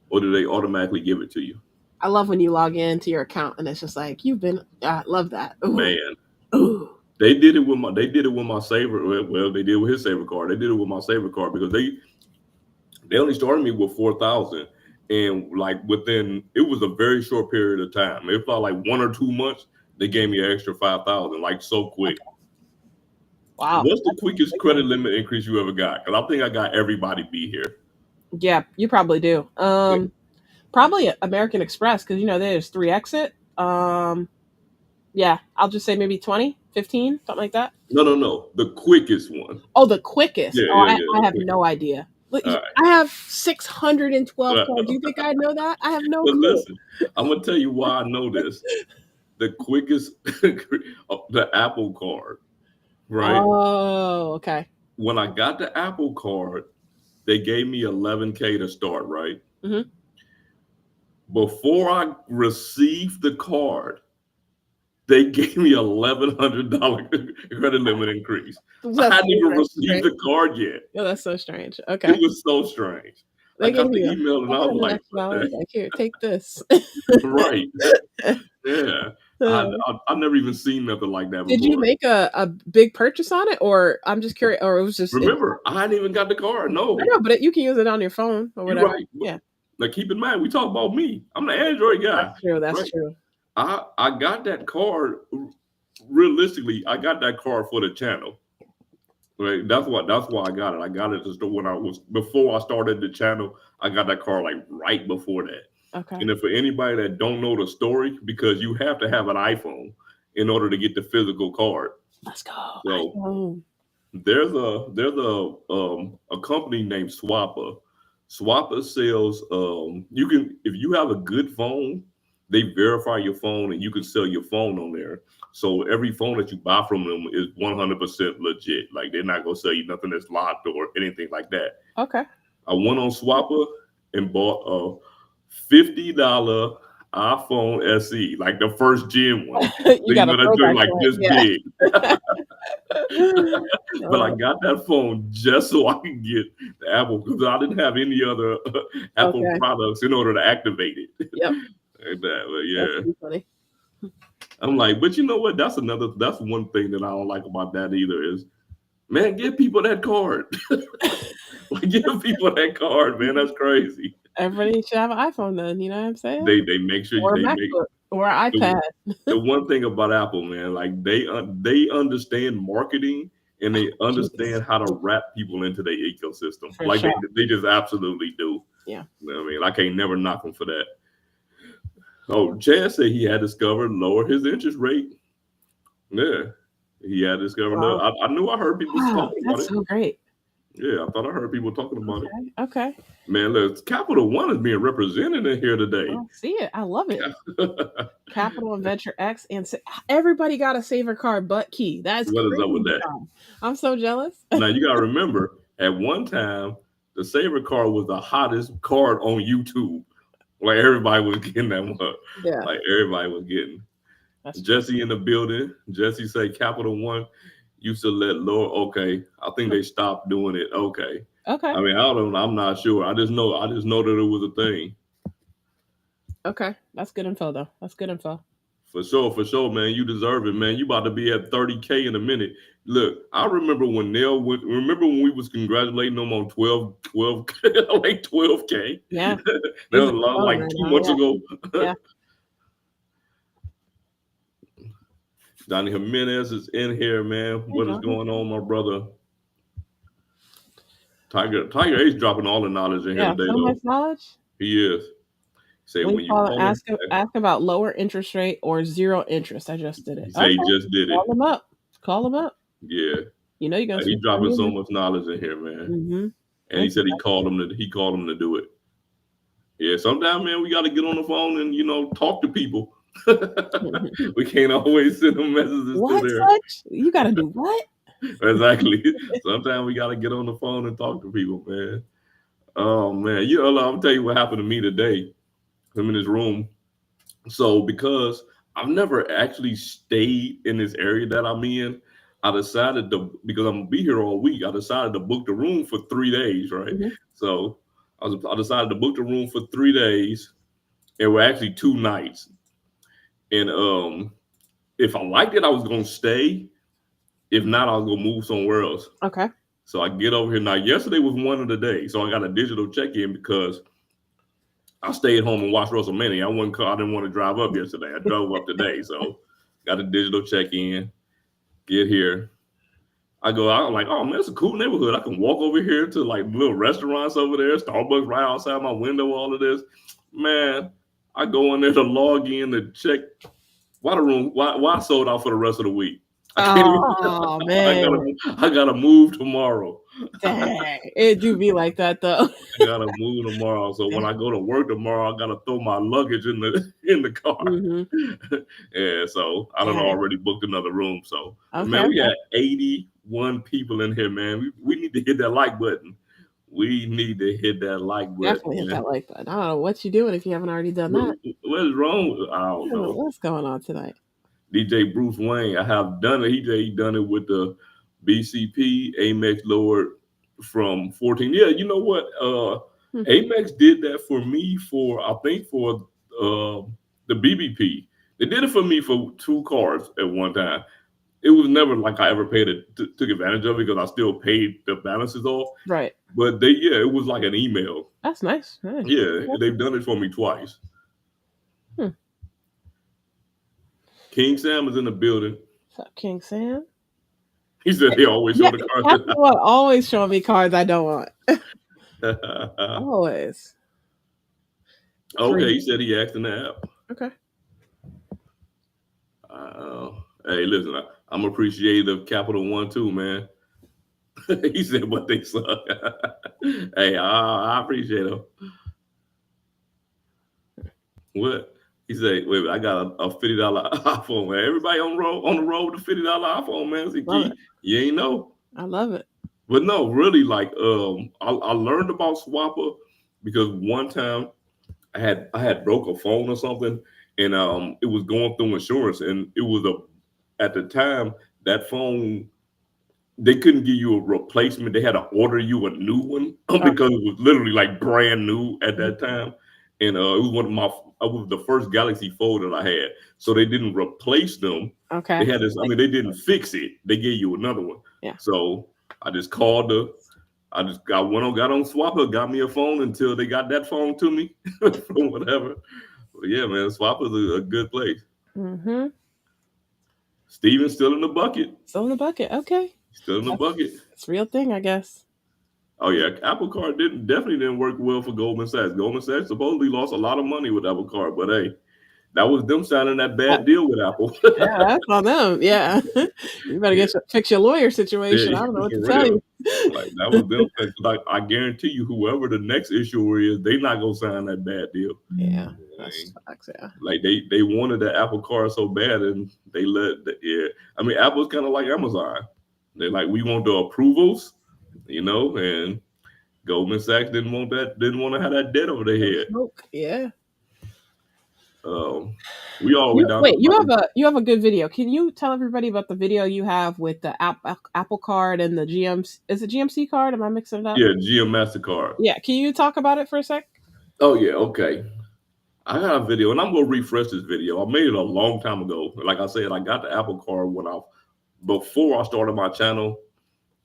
Speaker 1: or did they automatically give it to you?
Speaker 2: I love when you log into your account and it's just like you've been. I love that. Ooh.
Speaker 1: Man,
Speaker 2: Ooh.
Speaker 1: they did it with my saver. Well, they did with his saver card. They did it with my saver card because they only started me with 4,000, and like within it was a very short period of time. It felt like 1 or 2 months. They gave me an extra 5,000, like so quick.
Speaker 2: Wow.
Speaker 1: What's the quickest credit limit increase you ever got? Because I think I got everybody beat here.
Speaker 2: Yeah, you probably do. Probably American Express because there's 3 exit. Yeah, I'll just say maybe 20, 15, something like that.
Speaker 1: No. The quickest one.
Speaker 2: Oh, the quickest.
Speaker 1: Yeah,
Speaker 2: Oh,
Speaker 1: yeah, yeah.
Speaker 2: I have no idea. Look,
Speaker 1: All right.
Speaker 2: I have 612 cards. Do you think I know that? I have no
Speaker 1: But
Speaker 2: clue.
Speaker 1: listen, I'm gonna tell you why I know this. The quickest, the Apple card, right?
Speaker 2: Oh, okay.
Speaker 1: When I got the Apple card, they gave me 11K to start, right?
Speaker 2: Mhm.
Speaker 1: Before I received the card, they gave me $1,100 credit limit increase. I
Speaker 2: That's
Speaker 1: hadn't even
Speaker 2: so
Speaker 1: received
Speaker 2: strange.
Speaker 1: the card yet.
Speaker 2: Oh, that's so strange.
Speaker 1: It
Speaker 2: Okay.
Speaker 1: was so strange. I
Speaker 2: They
Speaker 1: got
Speaker 2: gave
Speaker 1: the
Speaker 2: you
Speaker 1: email and I was like, what
Speaker 2: $1,000.
Speaker 1: the
Speaker 2: Like, here, take this.
Speaker 1: right. Yeah.
Speaker 2: Uh,
Speaker 1: I've never even seen nothing like that
Speaker 2: did you
Speaker 1: before.
Speaker 2: make a big purchase on it, or I'm just curious, or it was just?
Speaker 1: Remember, I hadn't even got the card.
Speaker 2: I
Speaker 1: No.
Speaker 2: know, but you can use it on your phone or
Speaker 1: You're
Speaker 2: whatever.
Speaker 1: right.
Speaker 2: Yeah,
Speaker 1: Now keep in mind, we talk about me. I'm the Android guy.
Speaker 2: that's true. That's
Speaker 1: Right.
Speaker 2: true.
Speaker 1: I got that card. Realistically, I got that card for the channel. Right. That's why I got it. I got it just when before I started the channel. I got that card like right before that.
Speaker 2: Okay.
Speaker 1: And if for anybody that don't know the story, because you have to have an iPhone in order to get the physical card.
Speaker 2: Let's go.
Speaker 1: So there's a company named Swapper. Swapper sells you can if you have a good phone, they verify your phone and you can sell your phone on there. So every phone that you buy from them is 100% legit. Like they're not gonna sell you nothing that's locked or anything like that.
Speaker 2: Okay.
Speaker 1: I went on Swapper and bought a $50 iPhone SE, like the first gen one.
Speaker 2: You got a
Speaker 1: that
Speaker 2: throwback
Speaker 1: thing like
Speaker 2: one.
Speaker 1: this
Speaker 2: Yeah.
Speaker 1: big. But I got that phone just so I could get the Apple because I didn't have any other Apple
Speaker 2: Okay.
Speaker 1: products in order to activate it.
Speaker 2: Yep.
Speaker 1: Like that, but yeah,
Speaker 2: That's pretty funny.
Speaker 1: I'm like, but you know what? That's one thing that I don't like about that either is, man, give people that card. Like, give people that card, man. That's crazy.
Speaker 2: Everybody should have an iPhone then. You know what I'm saying?
Speaker 1: They make sure
Speaker 2: Or a
Speaker 1: they make
Speaker 2: MacBook or an iPad.
Speaker 1: the one thing about Apple, man, like they understand marketing and they understand how to wrap people into their ecosystem.
Speaker 2: For
Speaker 1: Like
Speaker 2: sure.
Speaker 1: they just absolutely do.
Speaker 2: Yeah.
Speaker 1: You know what I mean? I can't never knock them for that. Oh, Chad said he had discovered lower his interest rate. Yeah. He had discovered
Speaker 2: Wow.
Speaker 1: I knew I heard people
Speaker 2: Wow,
Speaker 1: talking about
Speaker 2: that's
Speaker 1: it.
Speaker 2: so great.
Speaker 1: Yeah, I thought I heard people talking about it.
Speaker 2: Okay.
Speaker 1: Man, look, Capital One is being represented in here today.
Speaker 2: I see it. I love it. Capital and Venture X, and everybody got a saver card but Key. That's
Speaker 1: What is
Speaker 2: crazy.
Speaker 1: up with that?
Speaker 2: I'm so jealous.
Speaker 1: Now you gotta remember, at one time, the saver card was the hottest card on YouTube. Like everybody was getting that one.
Speaker 2: Yeah.
Speaker 1: Like everybody was getting.
Speaker 2: That's
Speaker 1: Jesse in the building. Jesse say Capital One used to let lower. Okay, I think they stopped doing it. Okay.
Speaker 2: okay.
Speaker 1: I mean, I don't know. I'm not sure. I just know that it was a thing.
Speaker 2: Okay. That's good info though. That's good info.
Speaker 1: For sure, man. You deserve it, man. You about to be at 30K in a minute. Look, I remember when Nell went. Remember when we was congratulating them on 12, like 12K.
Speaker 2: Yeah.
Speaker 1: That was like 2 months ago.
Speaker 2: Yeah.
Speaker 1: Donnie Jimenez is in here, man. What is going on, my brother? Tiger Ace dropping all the knowledge in here today,
Speaker 2: so
Speaker 1: though.
Speaker 2: much knowledge.
Speaker 1: He is. Say when you call
Speaker 2: ask about lower interest rate or zero interest. I just did it.
Speaker 1: Say he just did it.
Speaker 2: Call him up.
Speaker 1: Yeah.
Speaker 2: You know you got.
Speaker 1: He's dropping so much knowledge in here, man.
Speaker 2: Mm-hmm.
Speaker 1: And he said he called him to do it. Yeah. Sometimes, man, we got to get on the phone and talk to people. We can't always send them messages
Speaker 2: what
Speaker 1: to there.
Speaker 2: Such? You got to do what?
Speaker 1: Exactly. Sometimes we got to get on the phone and talk to people, man. Oh man, I'll tell you what happened to me today. I'm in this room. So because I've never actually stayed in this area that I'm in, I decided to, because I'm gonna be here all week, I decided to book the room for 3 days, right?
Speaker 2: Mm-hmm.
Speaker 1: So I decided to book the room for 3 days. It were actually 2 nights. And if I liked it, I was gonna stay. If not, I was gonna move somewhere else.
Speaker 2: Okay.
Speaker 1: So I get over here now. Yesterday was one of the days, so I got a digital check-in because I stayed home and watched WrestleMania. I didn't want to drive up yesterday. I drove up today, so got a digital check-in. Get here. I'm like, oh man, it's a cool neighborhood. I can walk over here to like little restaurants over there, Starbucks right outside my window, all of this. Man, I go in there to log in to check why I sold out for the rest of the week. I can't even.
Speaker 2: Oh man,
Speaker 1: I gotta move tomorrow.
Speaker 2: dang, it do be like that though.
Speaker 1: I gotta move tomorrow. So when I go to work tomorrow, I gotta throw my luggage in the car.
Speaker 2: Mm-hmm.
Speaker 1: Yeah, so I done
Speaker 2: Dang.
Speaker 1: already booked another room. So
Speaker 2: Okay,
Speaker 1: man, we got 81 people in here, man. We need to hit that like button. We need to hit that like button.
Speaker 2: Definitely hit that like button. I don't know what you doing if you haven't already done that.
Speaker 1: What is wrong? I don't know.
Speaker 2: What's going on tonight?
Speaker 1: DJ Bruce Wayne, I have done it. He done it with the BCP Amex lowered from 14. Yeah, you know what? Amex did that for me I think for the BBP. They did it for me for 2 cards at one time. It was never like I ever took advantage of it because I still paid the balances off.
Speaker 2: Right.
Speaker 1: But it was like an email.
Speaker 2: That's nice. Nice.
Speaker 1: Yeah, they've done it for me twice. King Sam is in the building.
Speaker 2: What's up, King Sam?
Speaker 1: He said he always show the cards.
Speaker 2: That's what always showing me cards I don't want. Always.
Speaker 1: Okay, he said he asked in the app.
Speaker 2: Okay.
Speaker 1: Hey, listen, I'm appreciative of Capital One too, man. He said, "But they suck." Hey, I appreciate him. What? He said, "Wait, I got a $50 iPhone, man. Everybody on the road with a $50 iPhone, man. See, you ain't know."
Speaker 2: I love it.
Speaker 1: But no, really, like, I learned about Swapper because one time I had broke a phone or something, and it was going through insurance, and it was at the time that phone, they couldn't give you a replacement. They had to order you a new one because it was literally like brand new at that time. And it was the first Galaxy Fold that I had. So they didn't replace them.
Speaker 2: Okay.
Speaker 1: They had this, they didn't fix it. They gave you another one.
Speaker 2: Yeah.
Speaker 1: So I just got on Swapper, got me a phone until they got that phone to me from whatever. But yeah, man, Swapper's a good place.
Speaker 2: Mm-hmm.
Speaker 1: Steven's still in the bucket.
Speaker 2: Still in the bucket. Okay.
Speaker 1: Still in the bucket.
Speaker 2: It's a real thing, I guess.
Speaker 1: Oh yeah, Apple Card definitely didn't work well for Goldman Sachs. Goldman Sachs supposedly lost a lot of money with Apple Card, but hey, that was them signing that bad deal with Apple.
Speaker 2: Yeah, that's on them. Yeah, you better fix your lawyer situation. I don't know what to tell you.
Speaker 1: Like that was them. Like I guarantee you, whoever the next issuer is, they not gonna sign that bad deal.
Speaker 2: Yeah, that's facts. Yeah,
Speaker 1: like they wanted the Apple Card so bad, and they I mean, Apple's kind of like Amazon. They're like, we want the approvals, and Goldman Sachs didn't want to have that debt over their head.
Speaker 2: Yeah.
Speaker 1: We always
Speaker 2: you have a good video. Can you tell everybody about the video you have with the Apple Card and the GMC? Is it GMC card? Am I mixing it up?
Speaker 1: Yeah, GM MasterCard.
Speaker 2: Yeah. Can you talk about it for a sec?
Speaker 1: Oh yeah, okay. I got a video, and I'm gonna refresh this video. I made it a long time ago. Like I said, I got the Apple Card before I started my channel.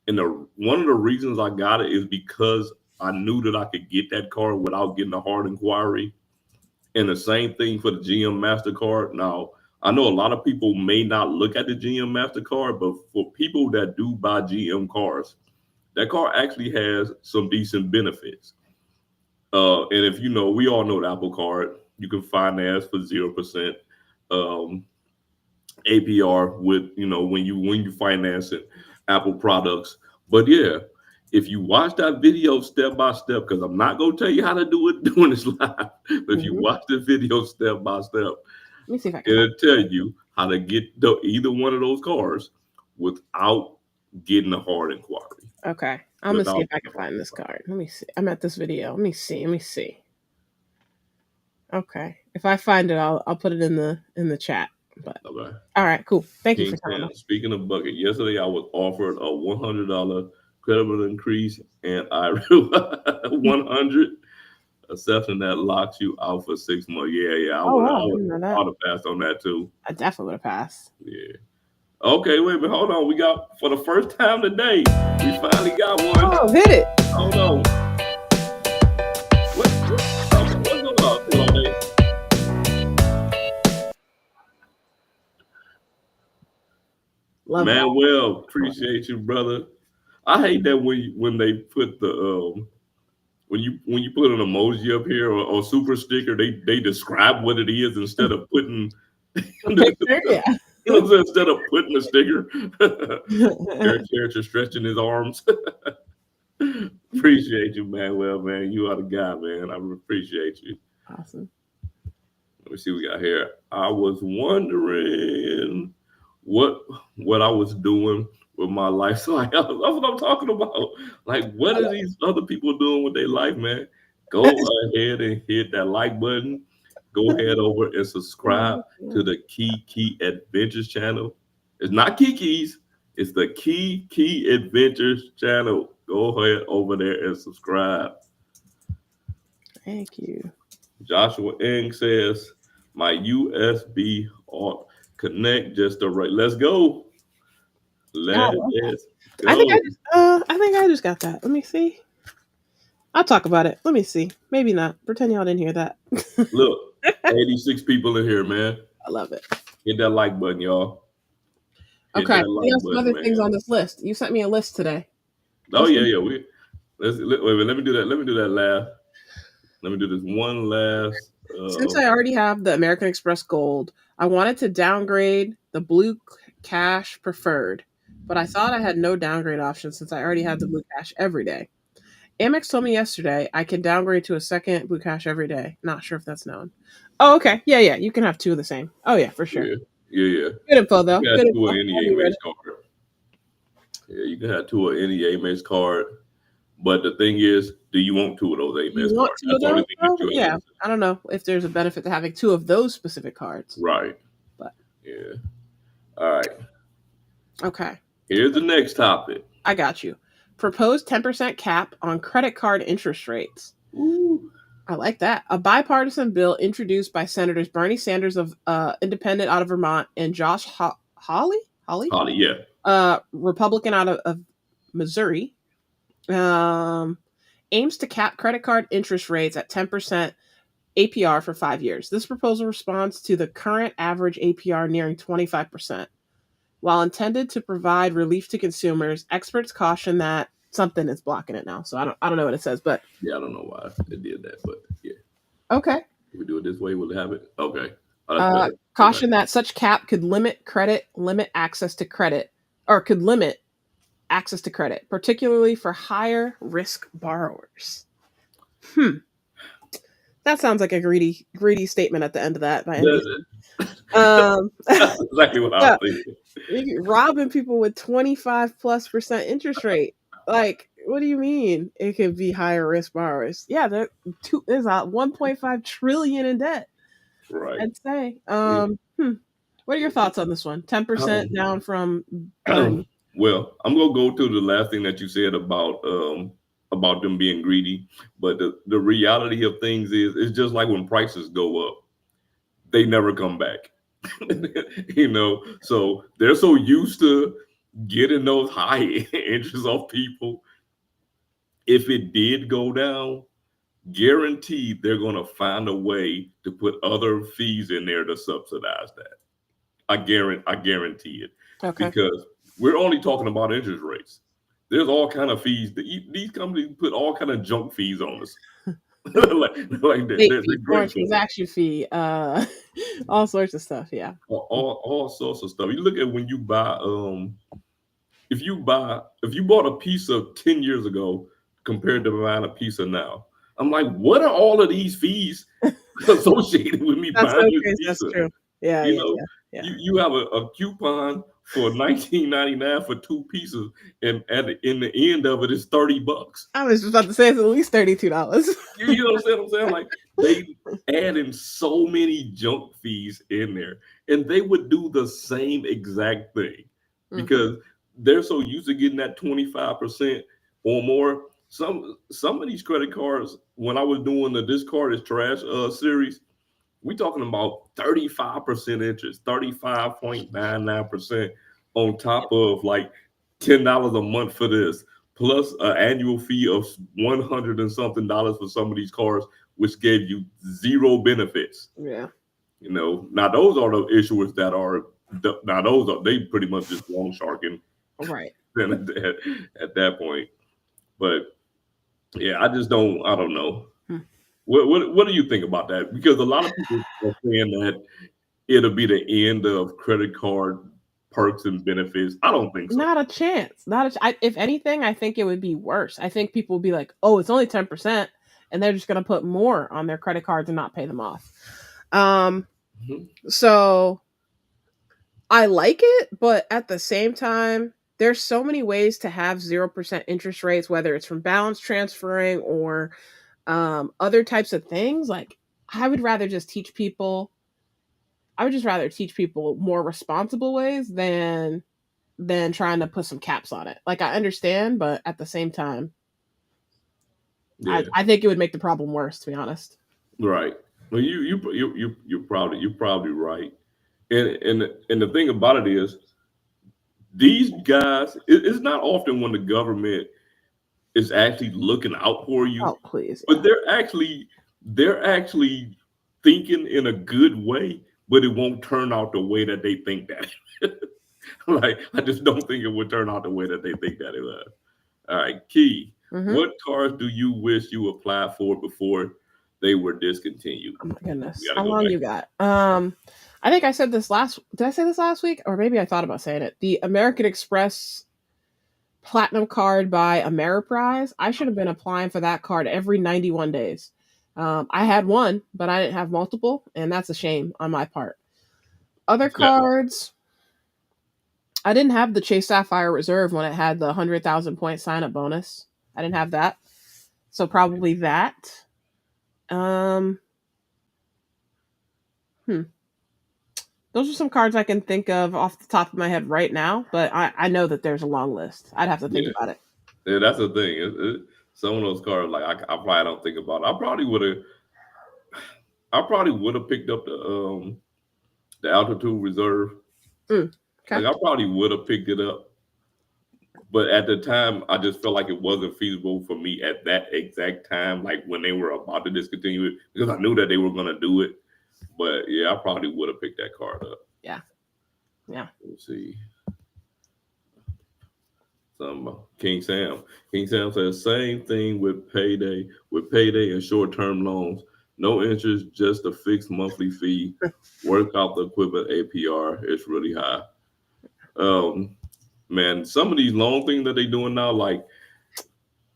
Speaker 1: And one of the reasons I got it is because I knew that I could get that card without getting a hard inquiry. And the same thing for the GM MasterCard. Now, I know a lot of people may not look at the GM MasterCard, but for people that do buy GM cars, that car actually has some decent benefits. And if we all know the Apple Card, you can finance for 0% APR with, when you finance it. Apple products. But yeah, if you watch that video step by step, because I'm not going to tell you how to do it doing this live, but if you watch the video step by step,
Speaker 2: let me see if I can.
Speaker 1: It'll tell you how to get either one of those cars without getting a hard inquiry.
Speaker 2: Okay. I'm going to see if I can find this card. Let me see. I'm at this video. Let me see. Okay. If I find it, I'll put it in the chat. But
Speaker 1: Okay.
Speaker 2: all right, cool. Thank you for
Speaker 1: King
Speaker 2: telling
Speaker 1: Sam,
Speaker 2: me.
Speaker 1: speaking of bucket, yesterday I was offered a $100 credible increase, and I 100 accepting that locks you out for 6 months. Yeah,
Speaker 2: Oh wow, I didn't know
Speaker 1: I
Speaker 2: that.
Speaker 1: would have passed on that too.
Speaker 2: I definitely would have passed.
Speaker 1: Yeah. Okay, wait a minute. Hold on. We got, for the first time today, we finally got one.
Speaker 2: Oh, hit it.
Speaker 1: Hold on. What's going on?
Speaker 2: Love that.
Speaker 1: Manuel, appreciate you, brother. I hate that when they put the when you put an emoji up here or super sticker, they describe what it is instead of putting
Speaker 2: Picture, yeah.
Speaker 1: instead of putting a sticker. Character stretching his arms. Appreciate you, Manuel, man. You are the guy, man. I appreciate you.
Speaker 2: Awesome.
Speaker 1: Let me see what we got here. I was wondering what I was doing with my life. So that's what I'm talking about. Like, what are these other people doing with their life, man? Go ahead and hit that like button. Go ahead over and subscribe to the Key Adventures channel. It's not Kiki's. It's the Key Adventures channel. Go ahead over there and subscribe.
Speaker 2: Thank you.
Speaker 1: Joshua Ng says, my USB ought connect just the right. Let's go. Let's go.
Speaker 2: I think I just got that. Let me see. I'll talk about it. Let me see. Maybe not. Pretend y'all didn't hear that.
Speaker 1: Look, 86 people in here, man.
Speaker 2: I love it.
Speaker 1: Hit that like button, y'all.
Speaker 2: Okay. We have some other things on this list. You sent me a list today.
Speaker 1: Oh yeah. Wait, let me do that. Let me do that last. Let me do this one last.
Speaker 2: Since I already have the American Express Gold, I wanted to downgrade the Blue Cash Preferred, but I thought I had no downgrade option since I already had the Blue Cash every day. Amex told me yesterday I can downgrade to a second Blue Cash every day. Not sure if that's known. Oh, okay. Yeah. You can have two of the same. Oh, yeah, for sure.
Speaker 1: Yeah.
Speaker 2: Good info, though.
Speaker 1: You
Speaker 2: Good
Speaker 1: info.
Speaker 2: Any
Speaker 1: Amex card. Yeah, you can have two of any Amex card. But the thing is, do you want two of those Amex cards?
Speaker 2: That's the only thing. Yeah, I don't know if there's a benefit to having two of those specific cards.
Speaker 1: Right.
Speaker 2: But
Speaker 1: yeah. All right.
Speaker 2: Okay.
Speaker 1: Here's the next topic.
Speaker 2: I got you. Proposed 10% cap on credit card interest rates.
Speaker 1: Ooh.
Speaker 2: I like that. A bipartisan bill introduced by Senators Bernie Sanders of Independent out of Vermont and Josh Hawley,
Speaker 1: yeah.
Speaker 2: Republican out of Missouri. Aims to cap credit card interest rates at 10% APR for 5 years. This proposal responds to the current average APR nearing 25%. While intended to provide relief to consumers, experts caution that something is blocking it now. So I don't know what it says, but
Speaker 1: yeah, I don't know why it did that, but yeah.
Speaker 2: Okay.
Speaker 1: If we do it this way, we'll have it. Okay.
Speaker 2: Caution that such cap could limit access to credit, particularly for higher risk borrowers. That sounds like a greedy statement at the end of that.
Speaker 1: That's exactly what I was thinking.
Speaker 2: Robbing people with 25+% interest rate. Like, what do you mean? It could be higher risk borrowers. Yeah, there's $1.5 trillion in debt.
Speaker 1: Right.
Speaker 2: I'd say. What are your thoughts on this one? 10% down from.
Speaker 1: Well, I'm gonna go to the last thing that you said about them being greedy, but the reality of things is it's just like when prices go up, they never come back. So they're so used to getting those high interest off people. If it did go down, guaranteed they're gonna find a way to put other fees in there to subsidize that. I guarantee it.
Speaker 2: Okay.
Speaker 1: Because we're only talking about interest rates. There's all kind of fees. These companies put all kind of junk fees on us.
Speaker 2: Foreign transaction fee, all sorts of stuff. Yeah,
Speaker 1: all sorts of stuff. You look at when you buy, if you bought a pizza 10 years ago compared to buying a pizza now, I'm like, what are all of these fees associated with me buying this pizza?
Speaker 2: That's true. Yeah,
Speaker 1: You have a coupon for $19.99 for 2 pieces, and in the end of it is $30.
Speaker 2: I was just about to say it's at least $32.
Speaker 1: You know what I'm saying? Like, they add in so many junk fees in there, and they would do the same exact thing because they're so used to getting that 25% or more. Some of these credit cards, when I was doing the This Card is Trash series, we talking about 35% interest, 35.99% on top of like $10 a month for this, plus an annual fee of 100 and something dollars for some of these cards, which gave you zero benefits.
Speaker 2: Yeah.
Speaker 1: You know, now those are the issuers that are they pretty much just loan sharking.
Speaker 2: Right.
Speaker 1: Then at that point. But yeah, I don't know. What do you think about that? Because a lot of people are saying that it'll be the end of credit card perks and benefits. I don't think so.
Speaker 2: Not a chance. If anything, I think it would be worse. I think people would be like, "Oh, it's only 10%," and they're just going to put more on their credit cards and not pay them off. So I like it, but at the same time, there's so many ways to have 0% interest rates, whether it's from balance transferring or other types of things. Like, I would just rather teach people more responsible ways than trying to put some caps on it. Like, I understand, but at the same time,
Speaker 1: Yeah.
Speaker 2: I think it would make the problem worse, to be honest.
Speaker 1: Right. Well, you're probably right. And the thing about it is, these guys, it's not often when the government is actually looking out for you.
Speaker 2: Oh, please.
Speaker 1: But they're actually thinking in a good way, but it won't turn out the way that they think that. Like, I just don't think it would turn out the way that they think that it would. All right, Key. What cars do you wish you applied for before they were discontinued?
Speaker 2: Oh my goodness. How long you got? I think I said this did I say this last week? Or maybe I thought about saying it. The American Express Platinum card by Ameriprise. I should have been applying for that card every 91 days. I had one, but I didn't have multiple, and that's a shame on my part. Other cards, I didn't have the Chase Sapphire Reserve when it had the 100,000 point sign up bonus. I didn't have that, so probably that. Those are some cards I can think of off the top of my head right now, but I know that there's a long list. I'd have to think about it.
Speaker 1: Yeah, that's the thing. Some of those cards, like I probably don't think about it. I probably would have picked up the Altitude Reserve.
Speaker 2: Okay.
Speaker 1: Like, I probably would have picked it up, but at the time, I just felt like it wasn't feasible for me at that exact time, like when they were about to discontinue it, because I knew that they were going to do it. But yeah, I probably would have picked that card up.
Speaker 2: Yeah.
Speaker 1: Let's see. King Sam. King Sam says same thing with payday and short-term loans. No interest, just a fixed monthly fee. Work out the equivalent APR. It's really high. Man, some of these loan things that they're doing now, like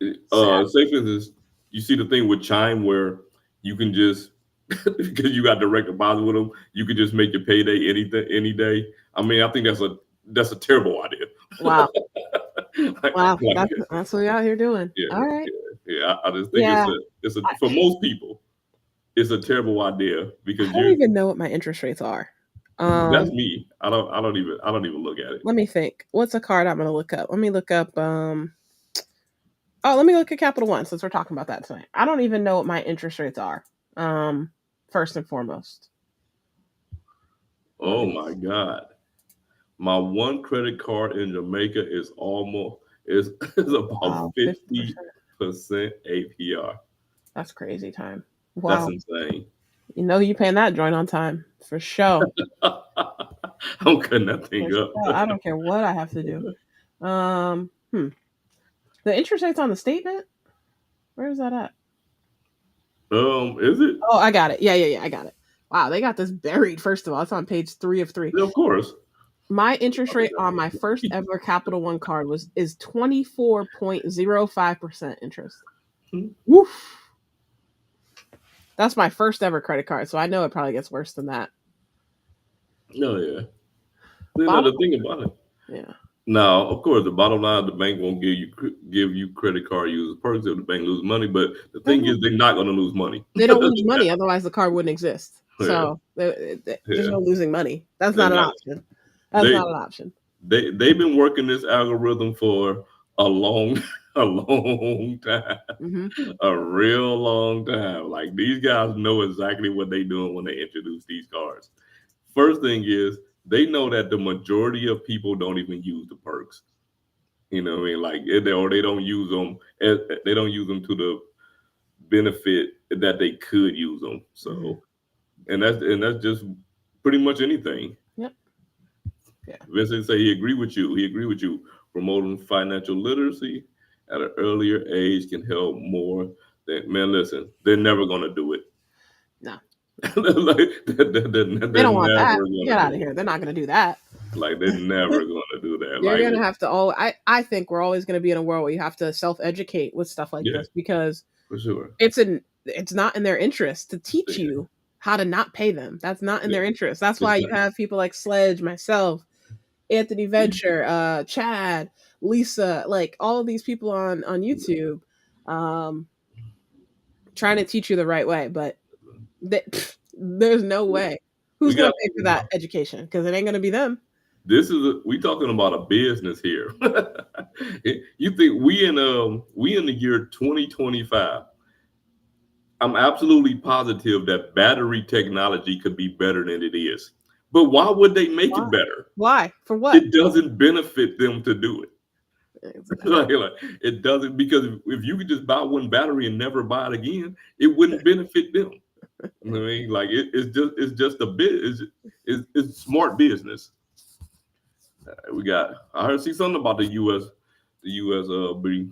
Speaker 1: say for instance, you see the thing with Chime where you can just because you got direct deposit with them, you can just make your payday any day. I mean, I think that's a terrible idea.
Speaker 2: Wow. That's what you're out here doing.
Speaker 1: Yeah,
Speaker 2: all right.
Speaker 1: Yeah. I just think it's for most people, it's a terrible idea because
Speaker 2: I don't even know what my interest rates are.
Speaker 1: That's me. I don't even look at it.
Speaker 2: Let me think. What's a card I'm going to look up? Let me look up. Let me look at Capital One since we're talking about that tonight. I don't even know what my interest rates are. First and foremost.
Speaker 1: Oh my God. My one credit card in Jamaica is about 50% APR.
Speaker 2: That's crazy time. Wow.
Speaker 1: That's insane.
Speaker 2: You know you paying that joint on time for sure.
Speaker 1: I'm cutting that thing up.
Speaker 2: I don't care what I have to do. The interest rates on the statement? Where is that at?
Speaker 1: Is it?
Speaker 2: Oh, I got it. Yeah, I got it. Wow, they got this buried. First of all, it's on page 3 of 3.
Speaker 1: Yeah, of course.
Speaker 2: My interest rate on my first ever Capital One card is 24.05% interest. Woof. That's my first ever credit card, so I know it probably gets worse than that.
Speaker 1: Oh yeah. The thing about it.
Speaker 2: Yeah.
Speaker 1: Now, of course, the bottom line, the bank won't give you credit card users perks if the bank loses money. But the thing is, they're not going to lose money.
Speaker 2: They don't lose money, otherwise the card wouldn't exist.
Speaker 1: Yeah,
Speaker 2: So there's
Speaker 1: yeah.
Speaker 2: no losing money. That's
Speaker 1: They're
Speaker 2: not an
Speaker 1: not.
Speaker 2: option. That's
Speaker 1: They
Speaker 2: not an option.
Speaker 1: they've been working this algorithm for a long a long time,
Speaker 2: Hmm.
Speaker 1: a real long time. Like these guys know exactly what they're doing when they introduce these cards. First thing is they know that the majority of people don't even use the perks. You know what I mean? Like or they don't use them. They don't use them to the benefit that they could use them.
Speaker 2: Hmm.
Speaker 1: So and that's just pretty much anything.
Speaker 2: Yep. Yeah.
Speaker 1: Vincent say he agree with you. He agree with you. Promoting financial literacy at an earlier age can help more. Than man, listen, they're never gonna do it.
Speaker 2: No.
Speaker 1: Like,
Speaker 2: They
Speaker 1: they're
Speaker 2: don't want
Speaker 1: never
Speaker 2: that.
Speaker 1: gonna
Speaker 2: Get out
Speaker 1: do
Speaker 2: of
Speaker 1: it.
Speaker 2: here. They're not going to do that.
Speaker 1: Like they're never gonna do that.
Speaker 2: You're
Speaker 1: Like
Speaker 2: going to have to I think we're always going to be in a world where you have to self-educate with stuff like
Speaker 1: yeah,
Speaker 2: this because
Speaker 1: for sure.
Speaker 2: it's not in their interest to teach
Speaker 1: Yeah,
Speaker 2: you how to not pay them. That's not in
Speaker 1: yeah,
Speaker 2: their interest. That's
Speaker 1: it's
Speaker 2: why you
Speaker 1: not.
Speaker 2: have people like Sledge, myself, Anthony Venture, Chad, Lisa, like all of these people on YouTube, um, trying to teach you the right way. But there's no way.
Speaker 1: We
Speaker 2: Who's going
Speaker 1: got
Speaker 2: to pay for that education? Because it ain't going to be them.
Speaker 1: we talking about a business here. You think we in the year 2025? I'm absolutely positive that battery technology could be better than it is. But why would they make it
Speaker 2: Why?
Speaker 1: better?
Speaker 2: Why? For what?
Speaker 1: It doesn't benefit them to do it.
Speaker 2: Exactly.
Speaker 1: Like, it doesn't because if you could just buy one battery and never buy it again, it wouldn't benefit them. You know what I mean? Like it's just a bit it's smart business. We got I heard see something about the US B.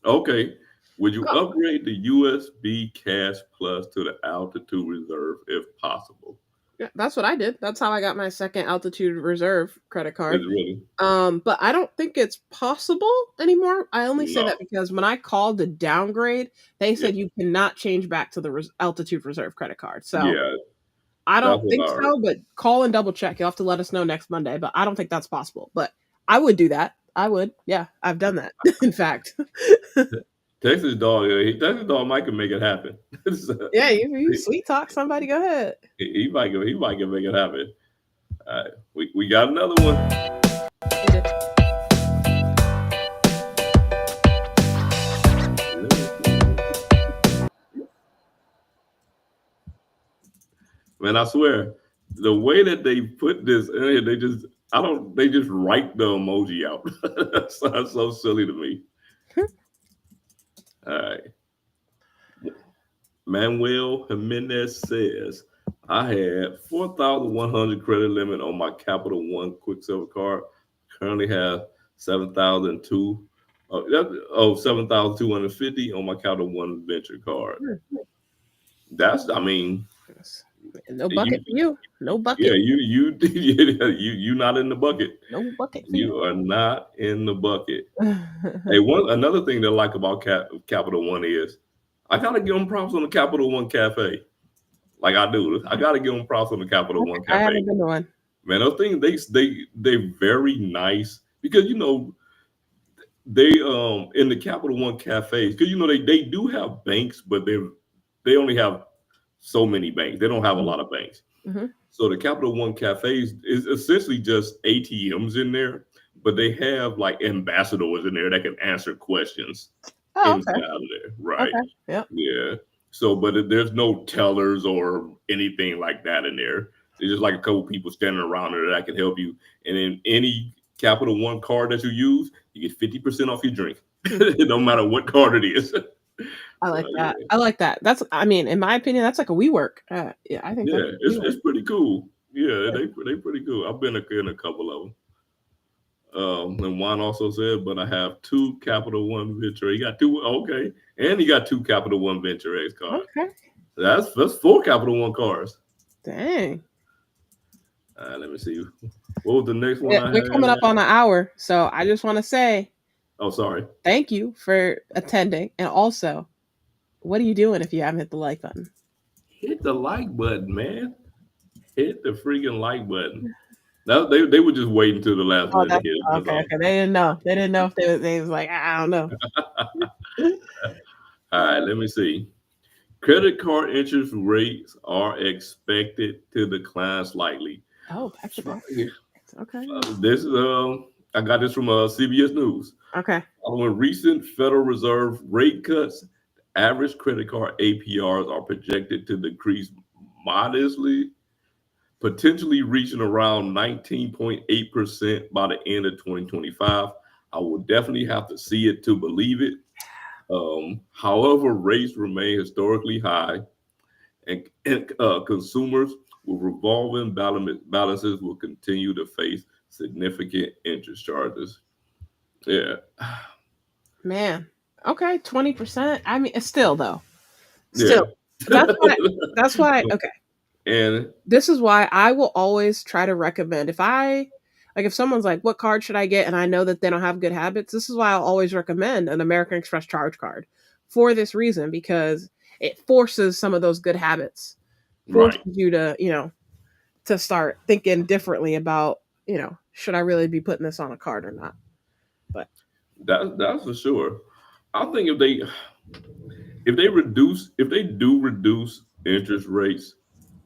Speaker 1: Okay. Would you
Speaker 2: Oh,
Speaker 1: upgrade the USB Cash Plus to the Altitude Reserve if possible?
Speaker 2: yeah, that's what I did. That's how I got my second Altitude Reserve credit
Speaker 1: Is
Speaker 2: card.
Speaker 1: it really?
Speaker 2: But I don't think it's possible anymore. I only say
Speaker 1: No.
Speaker 2: that because when I called the downgrade, they
Speaker 1: Yeah.
Speaker 2: said you cannot change back to the Altitude Reserve credit card. So
Speaker 1: Yeah.
Speaker 2: I
Speaker 1: That's
Speaker 2: don't
Speaker 1: what
Speaker 2: think
Speaker 1: I heard.
Speaker 2: so, but call and double check. You'll have to let us know next Monday, but I don't think that's possible. But I would do that. I would. Yeah, I've done that. In fact.
Speaker 1: Texas dog might can make it happen. So,
Speaker 2: Yeah, you sweet talk somebody, go ahead.
Speaker 1: he might can make it happen. All right. We got another one. Man, I swear, the way that they put this in here, they just write the emoji out. That's so silly to me. All right. Manuel Jimenez says, I had 4,100 credit limit on my Capital One Quicksilver card. Currently have 7,002. 7,250 on my Capital One Venture card. I mean,
Speaker 2: No
Speaker 1: you,
Speaker 2: bucket for you. No
Speaker 1: yeah,
Speaker 2: bucket.
Speaker 1: you not in the bucket.
Speaker 2: No bucket for
Speaker 1: You
Speaker 2: you.
Speaker 1: are not in the bucket. Hey, another thing that I like about Capital One is I gotta give them props on the Capital One Cafe. Like I do. I gotta give them props on the Capital One
Speaker 2: I
Speaker 1: Cafe.
Speaker 2: haven't been to one.
Speaker 1: Man, those things they're very nice because they in the Capital One cafes because they do have banks, but they only have so many banks. They don't have a lot of banks.
Speaker 2: Mm-hmm.
Speaker 1: So the Capital One cafes is essentially just ATMs in there, but they have like ambassadors in there that can answer questions
Speaker 2: Oh,
Speaker 1: inside
Speaker 2: okay.
Speaker 1: of there. Right.
Speaker 2: Okay. Yep.
Speaker 1: Yeah. So, but there's no tellers or anything like that in there. There's just like a couple people standing around there that can help you. And in any Capital One card that you use, you get 50% off your drink, no matter what card it is.
Speaker 2: I
Speaker 1: So
Speaker 2: like that. I like that. I mean, in my opinion, that's like a WeWork. Yeah, I think that's
Speaker 1: yeah, it's
Speaker 2: WeWork.
Speaker 1: pretty cool. Yeah,
Speaker 2: Yeah.
Speaker 1: they pretty cool. I've been in a couple of them. And Juan also said, but I have two Capital One Venture. He got two. Okay, and he got two Capital One Venture X cards.
Speaker 2: Okay.
Speaker 1: That's four Capital One cards.
Speaker 2: Dang.
Speaker 1: Let me see. What was the next one
Speaker 2: Yeah,
Speaker 1: I
Speaker 2: we're coming up
Speaker 1: had?
Speaker 2: on an hour, so I just want to say
Speaker 1: Oh, sorry.
Speaker 2: thank you for attending, and also, what are you doing if you haven't hit the like button?
Speaker 1: Hit the like button, man. Hit the freaking like button. Now they were just waiting until the last
Speaker 2: Oh,
Speaker 1: minute to
Speaker 2: that's
Speaker 1: hit it. That's
Speaker 2: okay.
Speaker 1: all.
Speaker 2: Okay, they didn't know. They didn't know if they was like, I don't know.
Speaker 1: All right, let me see. Credit card interest rates are expected to decline slightly.
Speaker 2: Oh, back to back.
Speaker 1: Yeah.
Speaker 2: Okay.
Speaker 1: This is I got this from CBS News.
Speaker 2: Okay.
Speaker 1: Following recent Federal Reserve rate cuts, average credit card APRs are projected to decrease modestly, potentially reaching around 19.8% by the end of 2025. I will definitely have to see it to believe it. However, rates remain historically high, and consumers with revolving balances will continue to face significant interest charges. Yeah,
Speaker 2: Man. Okay, 20%. I mean, it's still though.
Speaker 1: yeah.
Speaker 2: Still. That's why okay.
Speaker 1: And
Speaker 2: This is why I will always try to recommend if someone's like, what card should I get? And I know that they don't have good habits, this is why I'll always recommend an American Express charge card for this reason, because it forces some of those good habits, forces
Speaker 1: right,
Speaker 2: you to, to start thinking differently about, should I really be putting this on a card or not? But
Speaker 1: that's for sure. I think if they do reduce interest rates,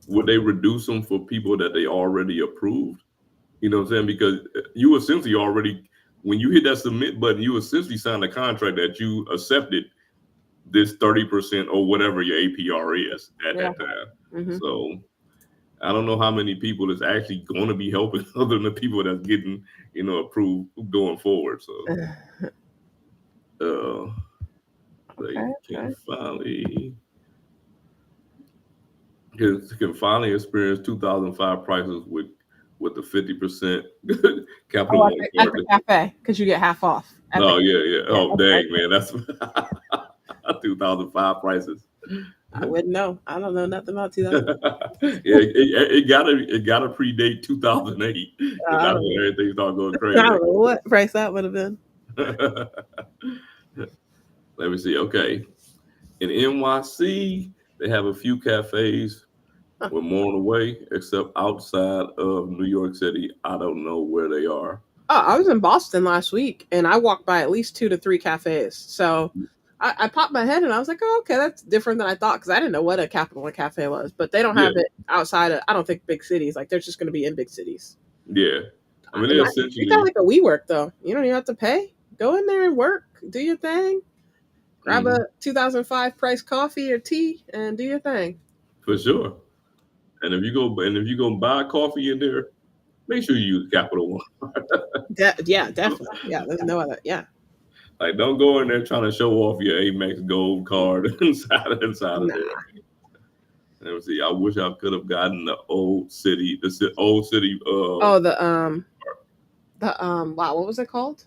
Speaker 1: would they reduce them for people that they already approved? You know what I'm saying? Because you essentially already, when you hit that submit button, you essentially signed a contract that you accepted this 30% or whatever your APR is at
Speaker 2: yeah.
Speaker 1: that time.
Speaker 2: Mm-hmm.
Speaker 1: So I don't know how many people is actually going to be helping other than the people that's getting, approved going forward. So they
Speaker 2: Okay.
Speaker 1: can finally experience 2005 prices with the 50%
Speaker 2: Oh,
Speaker 1: Capital One
Speaker 2: at
Speaker 1: card.
Speaker 2: the cafe, because you get half off.
Speaker 1: Oh yeah.
Speaker 2: Yeah,
Speaker 1: Oh
Speaker 2: okay.
Speaker 1: dang, man, that's 2005 prices.
Speaker 2: I wouldn't know. I don't know nothing about 2000.
Speaker 1: Yeah, it gotta predate 2008 because
Speaker 2: I
Speaker 1: that's
Speaker 2: don't
Speaker 1: when
Speaker 2: know.
Speaker 1: everything started going
Speaker 2: I
Speaker 1: crazy.
Speaker 2: don't know what price that would have been.
Speaker 1: Let me see. Okay, in NYC, they have a few cafes
Speaker 2: Huh.
Speaker 1: with more on the way, except outside of New York City. I don't know where they are.
Speaker 2: Oh, I was in Boston last week, and I walked by at least 2 to 3 cafes. So I popped my head, and I was like, "Oh, okay, that's different than I thought," because I didn't know what a Capital One cafe was. But they don't
Speaker 1: Yeah,
Speaker 2: have it outside of, I don't think, big cities. Like they're just going to be in big cities.
Speaker 1: yeah. I mean, they
Speaker 2: They got
Speaker 1: essentially.
Speaker 2: like a WeWork though. You don't even have to pay. Go in there and work. Do your thing. Grab
Speaker 1: Mhm,
Speaker 2: a 2005 price coffee or tea and do your thing.
Speaker 1: for sure. And if you go buy coffee in there, make sure you use Capital One.
Speaker 2: Yeah, definitely. Yeah, there's no other. Yeah.
Speaker 1: Like, don't go in there trying to show off your Amex Gold card inside of there.
Speaker 2: Nah.
Speaker 1: Let me see. I wish I could have gotten the old city
Speaker 2: Oh, wow, what was it called?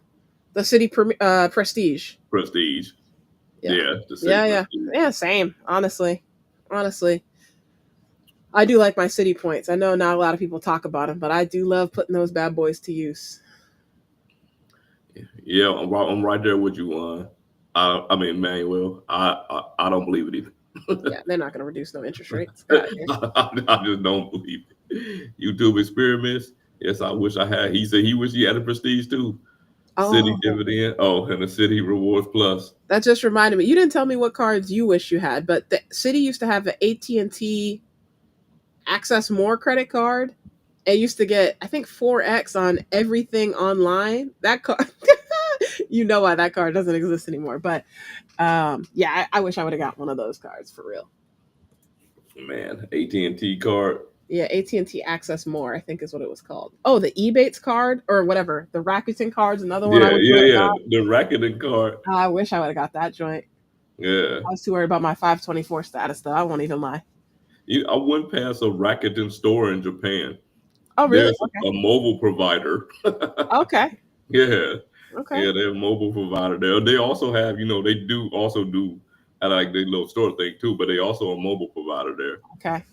Speaker 2: The City Prestige.
Speaker 1: prestige.
Speaker 2: Yeah.
Speaker 1: Yeah, the city
Speaker 2: Yeah.
Speaker 1: prestige.
Speaker 2: Yeah, same. Honestly. I do like my city points. I know not a lot of people talk about them, but I do love putting those bad boys to use.
Speaker 1: Yeah, I'm right there with you. I mean, Manuel, I don't believe it either.
Speaker 2: Yeah, they're not going to reduce no interest rates. Get out of here.
Speaker 1: I just don't believe it. YouTube experiments. Yes, I wish I had. He said he wish he had a prestige too. City
Speaker 2: Oh,
Speaker 1: dividend. Oh, and the City Rewards Plus.
Speaker 2: that just reminded me. You didn't tell me what cards you wish you had, but the city used to have an AT&T Access More credit card. It used to get, I think, 4x on everything online. That card, you know why that card doesn't exist anymore. But yeah, I wish I would have got one of those cards for real.
Speaker 1: Man, AT&T card.
Speaker 2: Yeah, AT&T Access More, I think is what it was called. Oh, the Ebates card or whatever. The Rakuten card's another one I
Speaker 1: Yeah,
Speaker 2: wish I
Speaker 1: yeah,
Speaker 2: would have
Speaker 1: yeah.
Speaker 2: got.
Speaker 1: The Rakuten card.
Speaker 2: I wish I would have got that joint.
Speaker 1: Yeah.
Speaker 2: I was too worried about my 524 status, though. I won't even lie.
Speaker 1: I went past a Rakuten store in Japan.
Speaker 2: Oh, really?
Speaker 1: There's a mobile provider.
Speaker 2: Okay.
Speaker 1: Yeah.
Speaker 2: Okay.
Speaker 1: Yeah, they're a mobile provider there. They also have, they do also do I like their little store thing too, but they also a mobile provider there.
Speaker 2: Okay.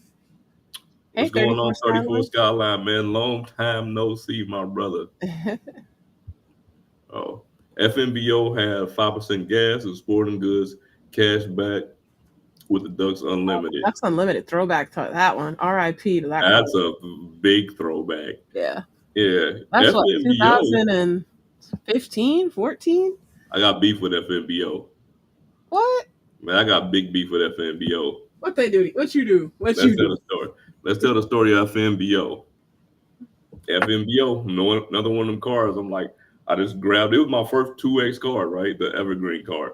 Speaker 2: Hey,
Speaker 1: What's going
Speaker 2: 34
Speaker 1: on, 34
Speaker 2: Skyline.
Speaker 1: Skyline, man? Long time no see, my brother. Oh. FNBO had 5% gas and sporting goods cash back with the Ducks Unlimited.
Speaker 2: That's unlimited. Throwback to that one. RIP to that card.
Speaker 1: That's a big throwback.
Speaker 2: Yeah.
Speaker 1: Yeah,
Speaker 2: That's what,
Speaker 1: FNBO.
Speaker 2: 2015, 14?
Speaker 1: I got beef with FNBO.
Speaker 2: What?
Speaker 1: Man, I got big beef with FNBO.
Speaker 2: What they do? What you do? What
Speaker 1: Let's
Speaker 2: you
Speaker 1: tell
Speaker 2: do?
Speaker 1: the story. Let's tell the story of FNBO. FNBO, another one of them cars. I'm like, I just grabbed. It was my first 2X card, right? The Evergreen card,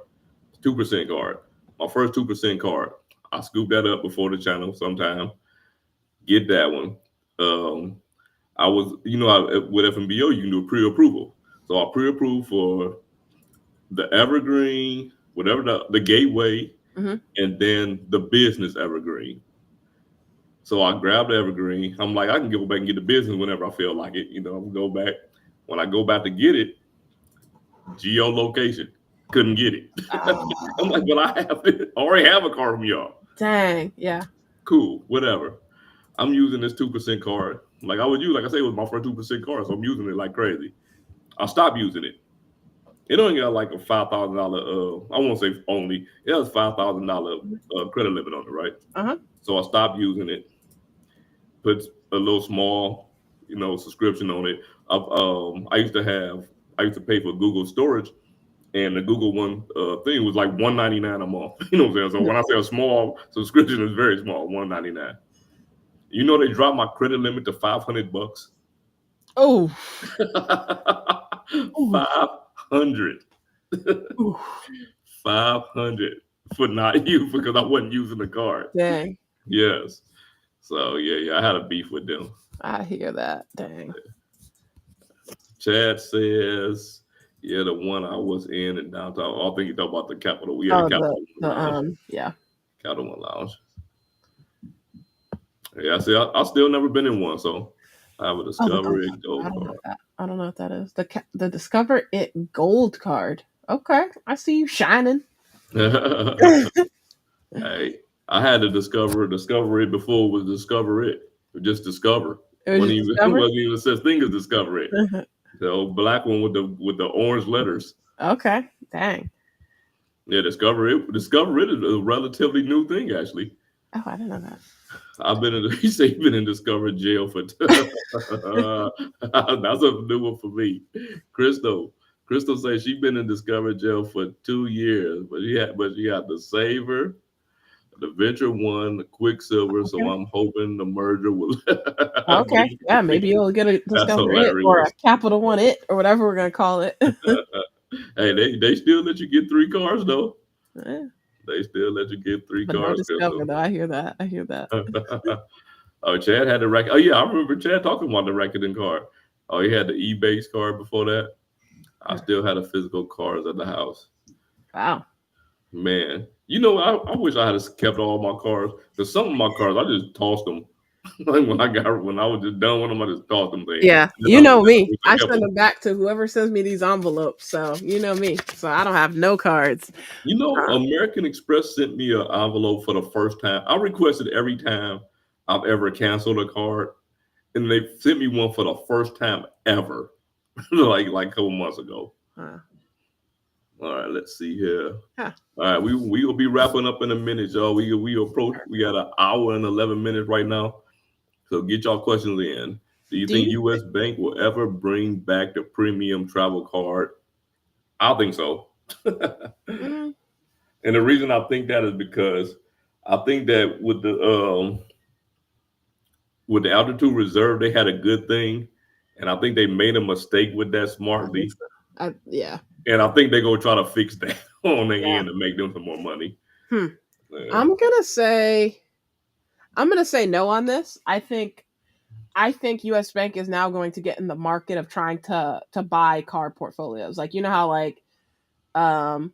Speaker 1: 2% card. My first 2% card. I scooped that up before the channel sometime. Get that one. I was, with FNBO, you can do a pre-approval. So I pre-approved for the Evergreen, whatever the Gateway, and then the business Evergreen. So I grabbed the Evergreen. I'm like, I can go back and get the business whenever I feel like it. I'm gonna go back. When I go back to get it, geolocation, couldn't get it. I'm like, but I already have a card from y'all.
Speaker 2: Dang, yeah.
Speaker 1: Cool, whatever. I'm using this 2% card. Like I would use, like I say, it was my first 2% card, so I'm using it like crazy. I stopped using it. It only got like a $5,000. I won't say only. It has $5,000 credit limit on it, right? So I stopped using it. Put a little small, subscription on it. I used to pay for Google storage, and the Google one thing was like $199 a month. You know what I'm saying? So when I say a small subscription, it's very small, $199. They dropped my credit limit to $500.
Speaker 2: Oh,
Speaker 1: 500. 500 for not you because I wasn't using the card.
Speaker 2: Dang.
Speaker 1: Yes. So yeah, I had a beef with them.
Speaker 2: I hear that. Dang.
Speaker 1: Chad says, yeah, the one I was in downtown. I think you talk about the Capital. We had a Capital Lounge.
Speaker 2: Yeah.
Speaker 1: Capital One Lounge. Yeah, see, I still never been in one, so I have a Discover It Gold card.
Speaker 2: I don't know what that is. The Discover It Gold card. Okay, I see you shining.
Speaker 1: Hey, I had to discover it before it was Discover It. Just Discover.
Speaker 2: It wasn't
Speaker 1: even such thing as Discover It. The old black one with the orange letters.
Speaker 2: Okay, dang.
Speaker 1: Yeah, Discover It is a relatively new thing, actually.
Speaker 2: Oh, I didn't know that.
Speaker 1: I've been in. He said he's been in Discover jail for. That's a new one for me. Crystal says she's been in Discover jail for 2 years, but she had the Saver, the Venture One, the Quicksilver. Okay. So I'm hoping the merger will.
Speaker 2: Okay, yeah, maybe you'll get a Discover It or a Capital One It or whatever we're gonna call it.
Speaker 1: Hey, they still let you get 3 cars though. Yeah. They still let you get 3 cars.
Speaker 2: No Discover though. I hear that.
Speaker 1: Oh, Chad had the record. Oh yeah, I remember Chad talking about the Rakuten card. Oh, he had the eBase card before that. I still had a physical cards at the house.
Speaker 2: Wow.
Speaker 1: Man, I wish I had kept all my cards. Because some of my cards, I just tossed them. Like when I was just done with them, I just tossed them.
Speaker 2: Yeah, you know me. I send them back to whoever sends me these envelopes. So you know me. So I don't have no cards.
Speaker 1: American Express sent me an envelope for the first time. I requested every time I've ever canceled a card, and they sent me one for the first time ever, like a couple months ago. All right, let's see here. All right, we will be wrapping up in a minute, y'all. We got an hour and 11 minutes right now. So get y'all questions in. Do you think U.S. Bank will ever bring back the premium travel card? I think so. And the reason I think that is because I think that with the Altitude Reserve, they had a good thing, and I think they made a mistake with that smartly.
Speaker 2: Yeah.
Speaker 1: And I think they're gonna try to fix that on the end to make them some more money.
Speaker 2: Yeah. I'm gonna say no on this. I think US Bank is now going to get in the market of trying to buy card portfolios. Like, you know how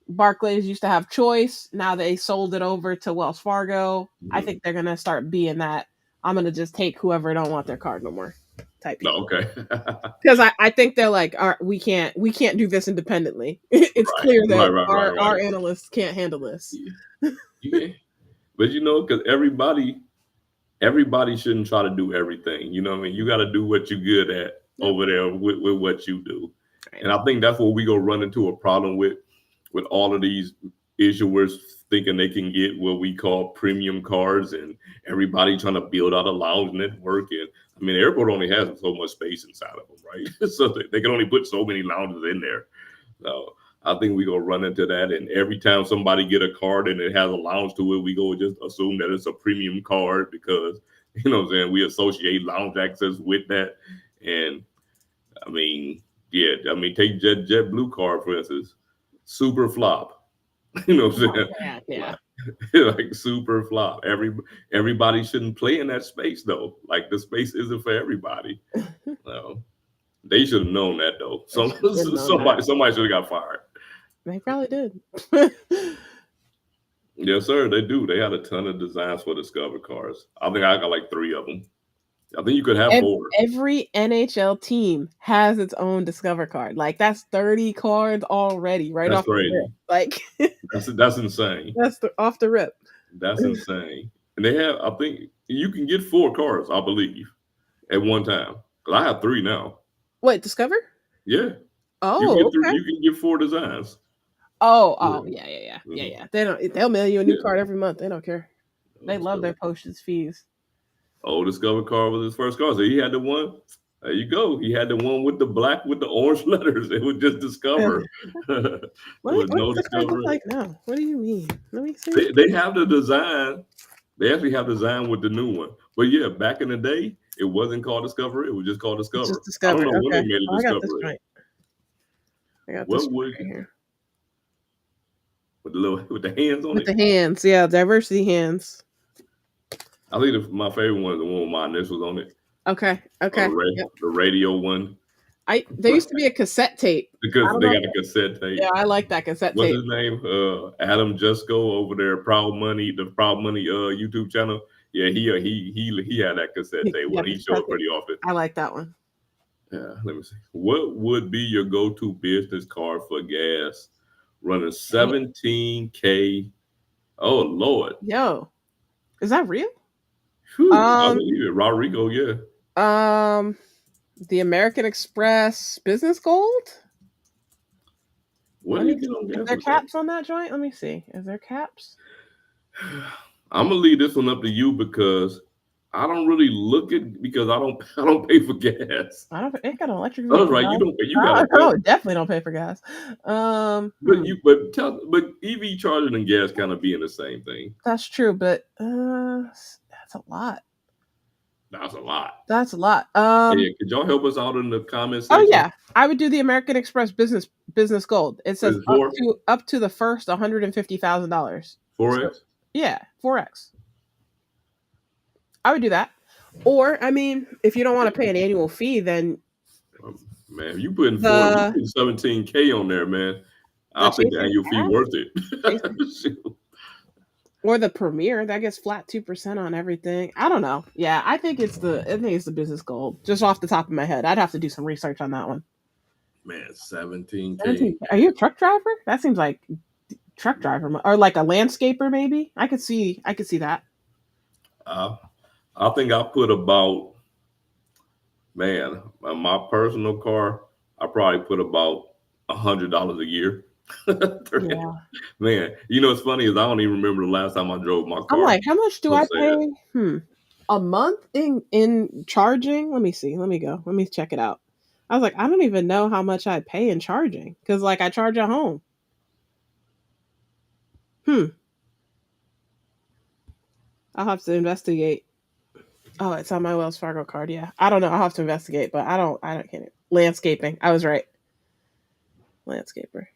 Speaker 2: Barclays used to have Choice. Now they sold it over to Wells Fargo. I think they're gonna start being that. I'm gonna just take whoever don't want their card no more type.
Speaker 1: Okay.
Speaker 2: Because I think they're like, we can't do this independently. It's clear that our analysts can't handle this.
Speaker 1: Yeah. But because everybody shouldn't try to do everything. You know what I mean? You got to do what you're good at over there with what you do. Right. And I think that's what we go run into a problem with all of these issuers thinking they can get what we call premium cards, and everybody trying to build out a lounge network. And I mean, the airport only has so much space inside of them, right? So they can only put so many lounges in there. So I think we gonna run into that. And every time somebody get a card and it has a lounge to it, we go just assume that it's a premium card because you know what I'm saying, we associate lounge access with that. And I mean, yeah, I mean, take JetBlue card for instance, super flop. You know what I'm saying?
Speaker 2: Yeah.
Speaker 1: Like super flop. Everybody shouldn't play in that space though. Like the space isn't for everybody. They should have known that though. Somebody should have got fired.
Speaker 2: They probably did.
Speaker 1: Yes, sir. They do. They had a ton of designs for Discover cards. I think I got like 3 of them. I think you could have 4.
Speaker 2: Every NHL team has its own Discover card. Like that's 30 cards already, right
Speaker 1: that's
Speaker 2: off
Speaker 1: crazy.
Speaker 2: the rip. Like
Speaker 1: that's insane.
Speaker 2: That's off the rip.
Speaker 1: That's insane. And they have, I think you can get 4 cards, I believe, at one time. Because I have 3 now.
Speaker 2: Wait, Discover?
Speaker 1: Yeah.
Speaker 2: Oh,
Speaker 1: you can get 4 designs.
Speaker 2: Yeah. They'll mail you a new card every month. They don't care. They love their postage fees.
Speaker 1: Oh, Discover card was his first card. So he had the one. There you go. He had the one with the black with the orange letters. It was just Discover.
Speaker 2: What does this card look like now? What do you mean? Let me see.
Speaker 1: They have the design. They actually have design with the new one. But yeah, back in the day, it wasn't called Discover. It was just called Discover.
Speaker 2: Just Discover.
Speaker 1: I don't know when they made it Discover.
Speaker 2: I got this right here.
Speaker 1: With the hands on it?
Speaker 2: With the hands, yeah. Diversity hands.
Speaker 1: I think my favorite one is the one with my initials on it.
Speaker 2: Okay.
Speaker 1: The radio one.
Speaker 2: There used to be a cassette tape.
Speaker 1: Because they got a cassette tape.
Speaker 2: Yeah, I like that cassette tape.
Speaker 1: What's his name? Adam Jusko over there, the Proud Money YouTube channel. Yeah, he had that cassette tape one. He showed it pretty often.
Speaker 2: I like that one.
Speaker 1: Yeah, let me see. What would be your go-to business card for gas? Running $17K. Oh Lord.
Speaker 2: Yo. Is that real?
Speaker 1: I believe it. Rodrigo, yeah.
Speaker 2: The American Express Business Gold? Is there caps on that joint? Let me see. Is there caps?
Speaker 1: I'm gonna leave this one up to you because I don't really look at because I don't pay for gas.
Speaker 2: It got an electric.
Speaker 1: That's right. You don't pay.
Speaker 2: Definitely don't pay for gas.
Speaker 1: But EV charging and gas kind of being the same thing.
Speaker 2: That's true, but that's a lot.
Speaker 1: That's a lot.
Speaker 2: Could
Speaker 1: y'all help us out in the comments section?
Speaker 2: Oh yeah, I would do the American Express Business Gold. It says up to the first $150,000.
Speaker 1: 4X.
Speaker 2: Yeah, 4X. I would do that. Or, I mean, if you don't want to pay an annual fee, then
Speaker 1: man, you putting 17K on there, man. I think the annual fee worth it.
Speaker 2: Or the Premier that gets flat 2% on everything. I don't know. Yeah, I think it's the Business Gold. Just off the top of my head, I'd have to do some research on that one.
Speaker 1: Man, 17K.
Speaker 2: Are you a truck driver? That seems like truck driver or like a landscaper, maybe. I could see that.
Speaker 1: I think I put about, man, my personal car, I probably put about $100 a year. Yeah. Man, you know what's funny is I don't even remember the last time I drove my car.
Speaker 2: I'm like, how much do I pay a month in charging? Let me see. Let me go. Let me check it out. I was like, I don't even know how much I pay in charging because like I charge at home. I'll have to investigate. Oh, it's on my Wells Fargo card. Yeah. I don't know. I'll have to investigate, but I don't get it. Landscaping. I was right. Landscaper.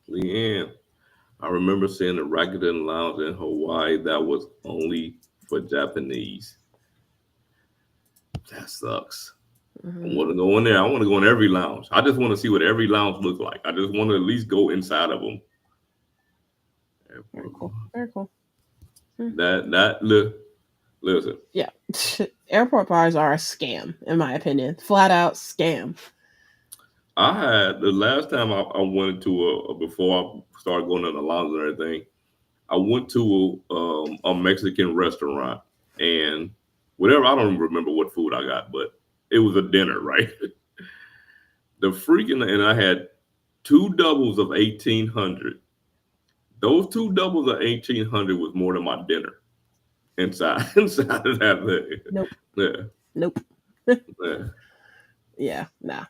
Speaker 1: Leanne, I remember seeing a Rakuten Lounge in Hawaii that was only for Japanese. That sucks. I want to go in there. I want to go in every lounge. I just want to see what every lounge looks like. I just want to at least go inside of them.
Speaker 2: Very cool. Very cool.
Speaker 1: Listen.
Speaker 2: Yeah. Airport bars are a scam, in my opinion. Flat out scam.
Speaker 1: I had the last time I went to before I started going to the lounge and everything, I went to a Mexican restaurant and whatever, I don't remember what food I got, but it was a dinner, right? And I had 2 doubles of 1,800. Those 2 doubles of 1,800 was more than my dinner. inside of that thing.
Speaker 2: Nope.
Speaker 1: Yeah.
Speaker 2: Nope.
Speaker 1: Yeah.
Speaker 2: Yeah. Nah.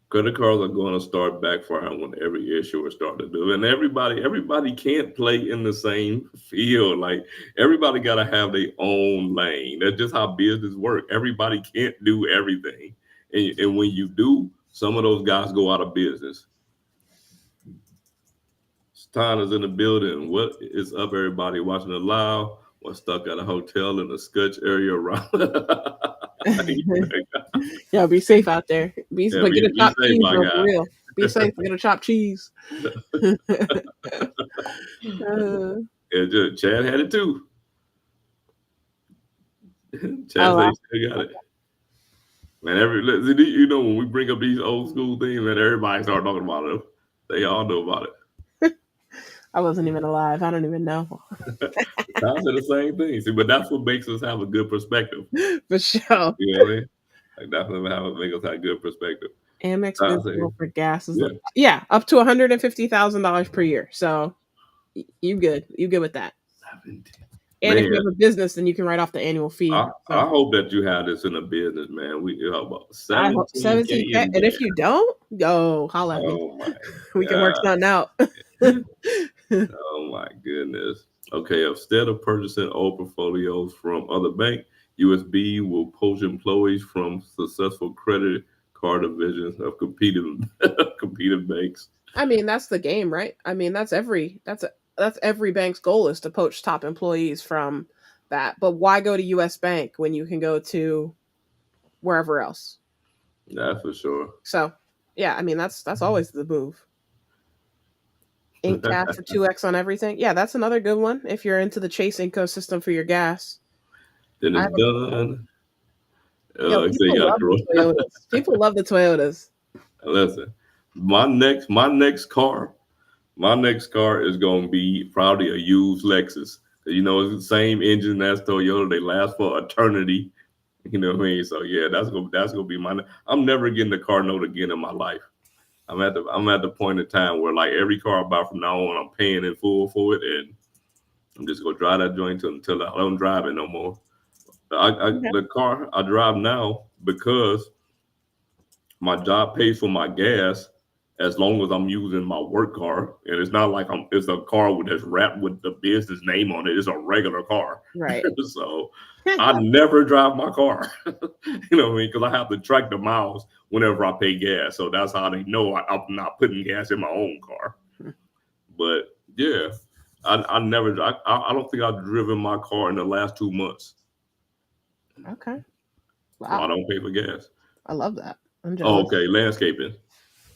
Speaker 1: Credit cards are going to start backfiring when every issuer start to do it. And everybody can't play in the same field. Like everybody got to have their own lane. That's just how business work. Everybody can't do everything. And when you do, some of those guys go out of business. Stein is in the building. What is up, everybody watching it live? We're stuck at a hotel in the Sketch area around.
Speaker 2: Yeah, be safe out there. But get a chopped
Speaker 1: safe,
Speaker 2: cheese,
Speaker 1: my
Speaker 2: bro,
Speaker 1: guy.
Speaker 2: for real. Be safe. Get a chopped cheese.
Speaker 1: Yeah, Chad had it too. Chad said he still got it. Man, when we bring up these old school things, man, everybody start talking about it. They all know about it.
Speaker 2: I wasn't even alive. I don't even know.
Speaker 1: I said the same thing. See, but that's what makes us have a good perspective.
Speaker 2: For sure.
Speaker 1: You know what I mean? Like that's what makes us have a good perspective.
Speaker 2: Amex Business for gas is up to $150,000 per year. So you good. You good with that.
Speaker 1: 17.
Speaker 2: And if you have a business, then you can write off the annual fee.
Speaker 1: I hope that you have this in a business, man. We about
Speaker 2: 17K. And if you don't, go holla at me.
Speaker 1: Oh my
Speaker 2: we can work something out.
Speaker 1: Oh my goodness. Okay, instead of purchasing old portfolios from other banks, USB will poach employees from successful credit card divisions of competing banks.
Speaker 2: I mean, that's the game, right? I mean, that's every bank's goal is to poach top employees from that. But why go to US Bank when you can go to wherever else?
Speaker 1: That's for sure.
Speaker 2: So, yeah, I mean, that's always the move. Ink cash for 2x on everything. Yeah, that's another good one if you're into the Chase ecosystem for your gas.
Speaker 1: Then it's done.
Speaker 2: People love the Toyotas.
Speaker 1: Listen, my next car is going to be probably a used Lexus. You know, it's the same engine as Toyota. They last for eternity. You know what I mean? So yeah, that's gonna be my. I'm never getting a car note again in my life. I'm at the point in time where like every car I buy from now on, I'm paying in full for it, and I'm just gonna drive that joint until I don't drive it no more. The car I drive now, because my job pays for my gas as long as I'm using my work car, and it's not like it's a car that's wrapped with the business name on it. It's a regular car,
Speaker 2: right?
Speaker 1: So I never drive my car. You know what I mean? Because I have to track the miles whenever I pay gas, so that's how they know I'm not putting gas in my own car. But yeah, I never. I don't think I've driven my car in the last 2 months.
Speaker 2: Okay. Wow.
Speaker 1: So I don't pay for gas.
Speaker 2: I love that. I'm jealous.
Speaker 1: Okay, landscaping.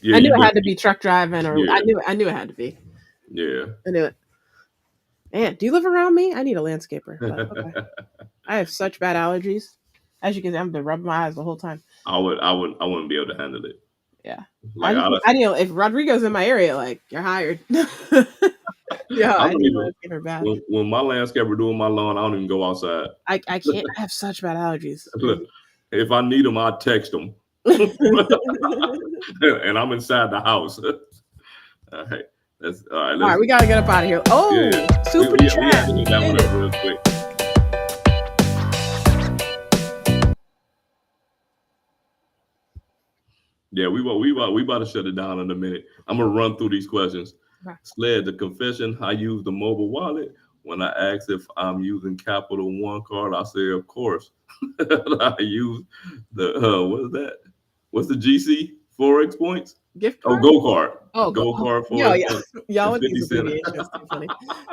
Speaker 1: Yeah,
Speaker 2: I knew it had to be truck driving, or I knew it had to be.
Speaker 1: Yeah,
Speaker 2: I knew it. Man, do you live around me? I need a landscaper. Okay. I have such bad allergies. As you can see, I've been rubbing my eyes the whole time.
Speaker 1: I wouldn't be able to handle it.
Speaker 2: Yeah.
Speaker 1: Like,
Speaker 2: I know if Rodrigo's in my area, like, you're hired. Yeah, I need a landscaper bad.
Speaker 1: When my landscaper doing my lawn, I don't even go outside.
Speaker 2: I can't. I have such bad allergies.
Speaker 1: Look, if I need them, I text them. And I'm inside the house. All right. All right,
Speaker 2: we gotta get up out of here. Oh, super chat.
Speaker 1: We have to do that one up real quick. Yeah, we about to shut it down in a minute. I'm gonna run through these questions.
Speaker 2: Right.
Speaker 1: Sled, the confession, I use the mobile wallet. When I ask if I'm using Capital One card, I say, of course. I use the what is that? What's the GC Forex points?
Speaker 2: Gift card?
Speaker 1: Go card.
Speaker 2: Go
Speaker 1: card for
Speaker 2: y'all with these abbreviations. Too funny.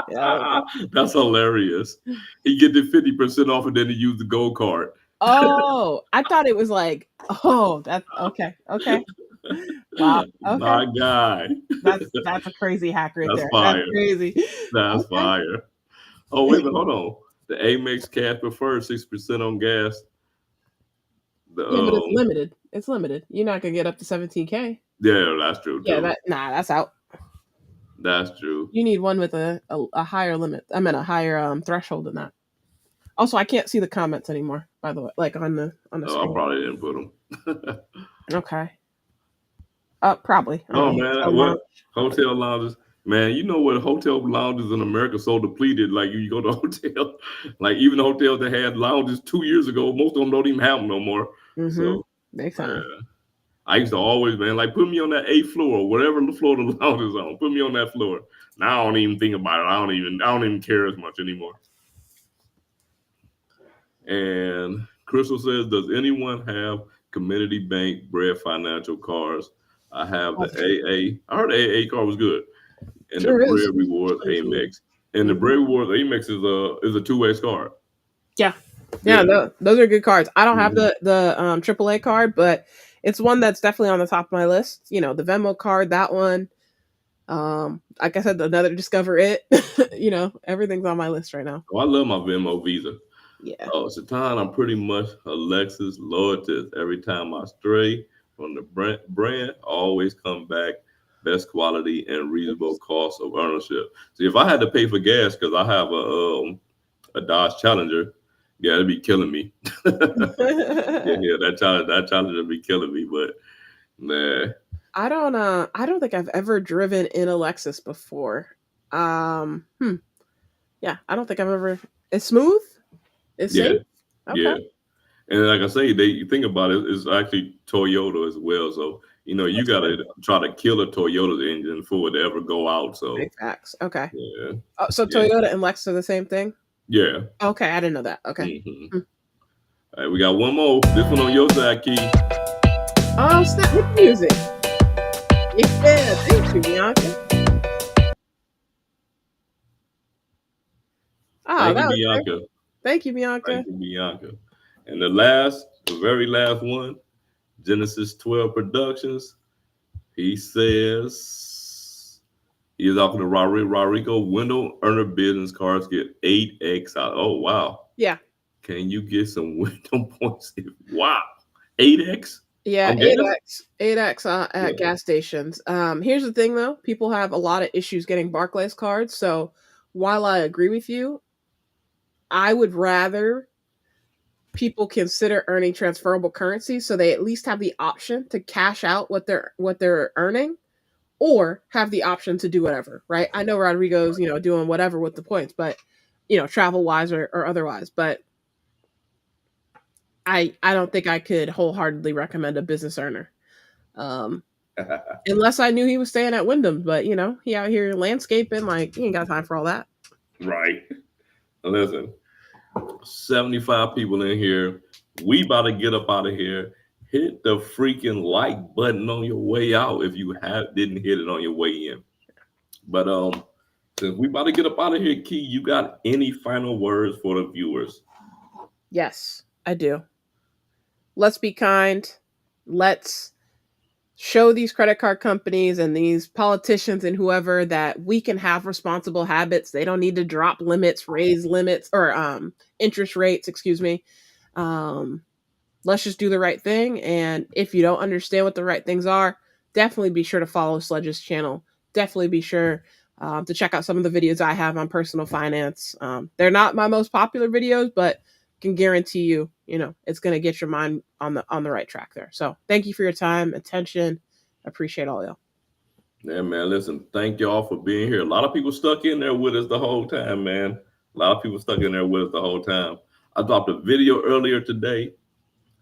Speaker 2: Yeah.
Speaker 1: That's hilarious. He get the 50% off and then he used the gold card.
Speaker 2: Oh, I thought it was like, that's okay. Wow. Okay.
Speaker 1: My guy.
Speaker 2: That's a crazy hack right there.
Speaker 1: Fire.
Speaker 2: That's crazy.
Speaker 1: That's fire. Oh, wait a minute, hold on. The Amex Cash Preferred 6% on gas.
Speaker 2: But it's limited. It's limited. You're not gonna get up to 17K.
Speaker 1: Yeah, that's true.
Speaker 2: Yeah, that's out.
Speaker 1: That's true.
Speaker 2: You need one with a higher limit. I mean, a higher threshold than that. Also, I can't see the comments anymore. By the way, like on the screen.
Speaker 1: I probably didn't put them.
Speaker 2: Okay. Probably.
Speaker 1: Oh man, what hotel lounges? Man, you know what? Hotel lounges in America so depleted. Like you go to a hotel, like even the hotels that had lounges 2 years ago, most of them don't even have them no more.
Speaker 2: Mm-hmm.
Speaker 1: So,
Speaker 2: Big time.
Speaker 1: I used to always, man, like put me on that 8th floor or whatever the floor the lounge is on. Put me on that floor. Now I don't even think about it. I don't even care as much anymore. And Crystal says, does anyone have Community Bank Bread Financial cards? I have the AA. I heard the AA card was good. And
Speaker 2: Sure
Speaker 1: the
Speaker 2: is.
Speaker 1: Bread Rewards Amex. And the Bread Rewards Amex is a two-way card.
Speaker 2: Yeah. Those are good cards. I don't have the AAA card, but it's one that's definitely on the top of my list. You know, the Venmo card, that one. Like I said, another Discover It. You know, everything's on my list right now.
Speaker 1: Oh, I love my Venmo Visa.
Speaker 2: Yeah.
Speaker 1: Oh, Satan, I'm pretty much Alexis loyalist. Every time I stray from the brand, I always come back. Best quality and reasonable cost of ownership. See, if I had to pay for gas because I have a Dodge Challenger, yeah, it'd be killing me. that Challenger would be killing me. But nah,
Speaker 2: I don't think I've ever driven in a Lexus before. Yeah, I don't think I've ever. It's smooth. It's safe. Okay.
Speaker 1: Yeah. And like I say, you think about it, it's actually Toyota as well. So you got to try to kill a Toyota's engine for it to ever go out. So
Speaker 2: big facts. Okay.
Speaker 1: yeah.
Speaker 2: So Toyota and Lexus are the same thing?
Speaker 1: Yeah.
Speaker 2: Okay, I didn't know that. Okay.
Speaker 1: Mm-hmm. All right, we got one more. This one on your side, Key.
Speaker 2: Oh, snap with music. Yeah, thank you, Bianca. Oh,
Speaker 1: Thank you, Bianca.
Speaker 2: Great. Thank you, Bianca.
Speaker 1: Thank you, Bianca. And the very last one, Genesis 12 Productions. He says he is offering the Rodrigo window earner business cards get 8x out. Oh wow.
Speaker 2: Yeah.
Speaker 1: Can you get some window points? Wow. 8x?
Speaker 2: Yeah, 8x at gas stations. Here's the thing though, people have a lot of issues getting Barclays cards. So while I agree with you, I would rather people consider earning transferable currency so they at least have the option to cash out what they're earning or have the option to do whatever, right? I know Rodrigo's, doing whatever with the points, but travel wise or otherwise, but I don't think I could wholeheartedly recommend a business earner. Unless I knew he was staying at Wyndham, but he out here landscaping, like he ain't got time for all that.
Speaker 1: Right. Listen, 75 people in here. We about to get up out of here. Hit the freaking like button on your way out if you didn't hit it on your way in. But since we about to get up out of here, Key, you got any final words for the viewers?
Speaker 2: Yes, I do. Let's be kind. Let's show these credit card companies and these politicians and whoever that we can have responsible habits. They don't need to drop limits, raise limits, or interest rates, excuse me. Let's just do the right thing. And if you don't understand what the right things are, definitely be sure to follow Sledge's channel. Definitely be sure to check out some of the videos I have on personal finance. They're not my most popular videos, but can guarantee you, it's going to get your mind on the right track there. So thank you for your time, attention. Appreciate all y'all.
Speaker 1: Yeah, man. Listen, thank y'all for being here. A lot of people stuck in there with us the whole time, man. A lot of people stuck in there with us the whole time. I dropped a video earlier today.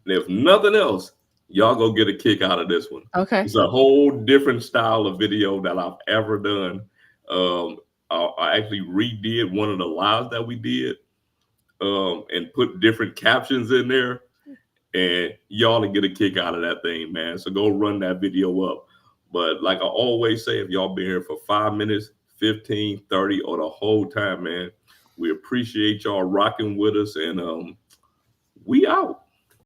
Speaker 1: And if nothing else, y'all go get a kick out of this one.
Speaker 2: Okay.
Speaker 1: It's a whole different style of video that I've ever done. I actually redid one of the lives that we did and put different captions in there. And y'all to get a kick out of that thing, man. So go run that video up. But like I always say, if y'all been here for 5 minutes, 15, 30, or the whole time, man, we appreciate y'all rocking with us. And we out.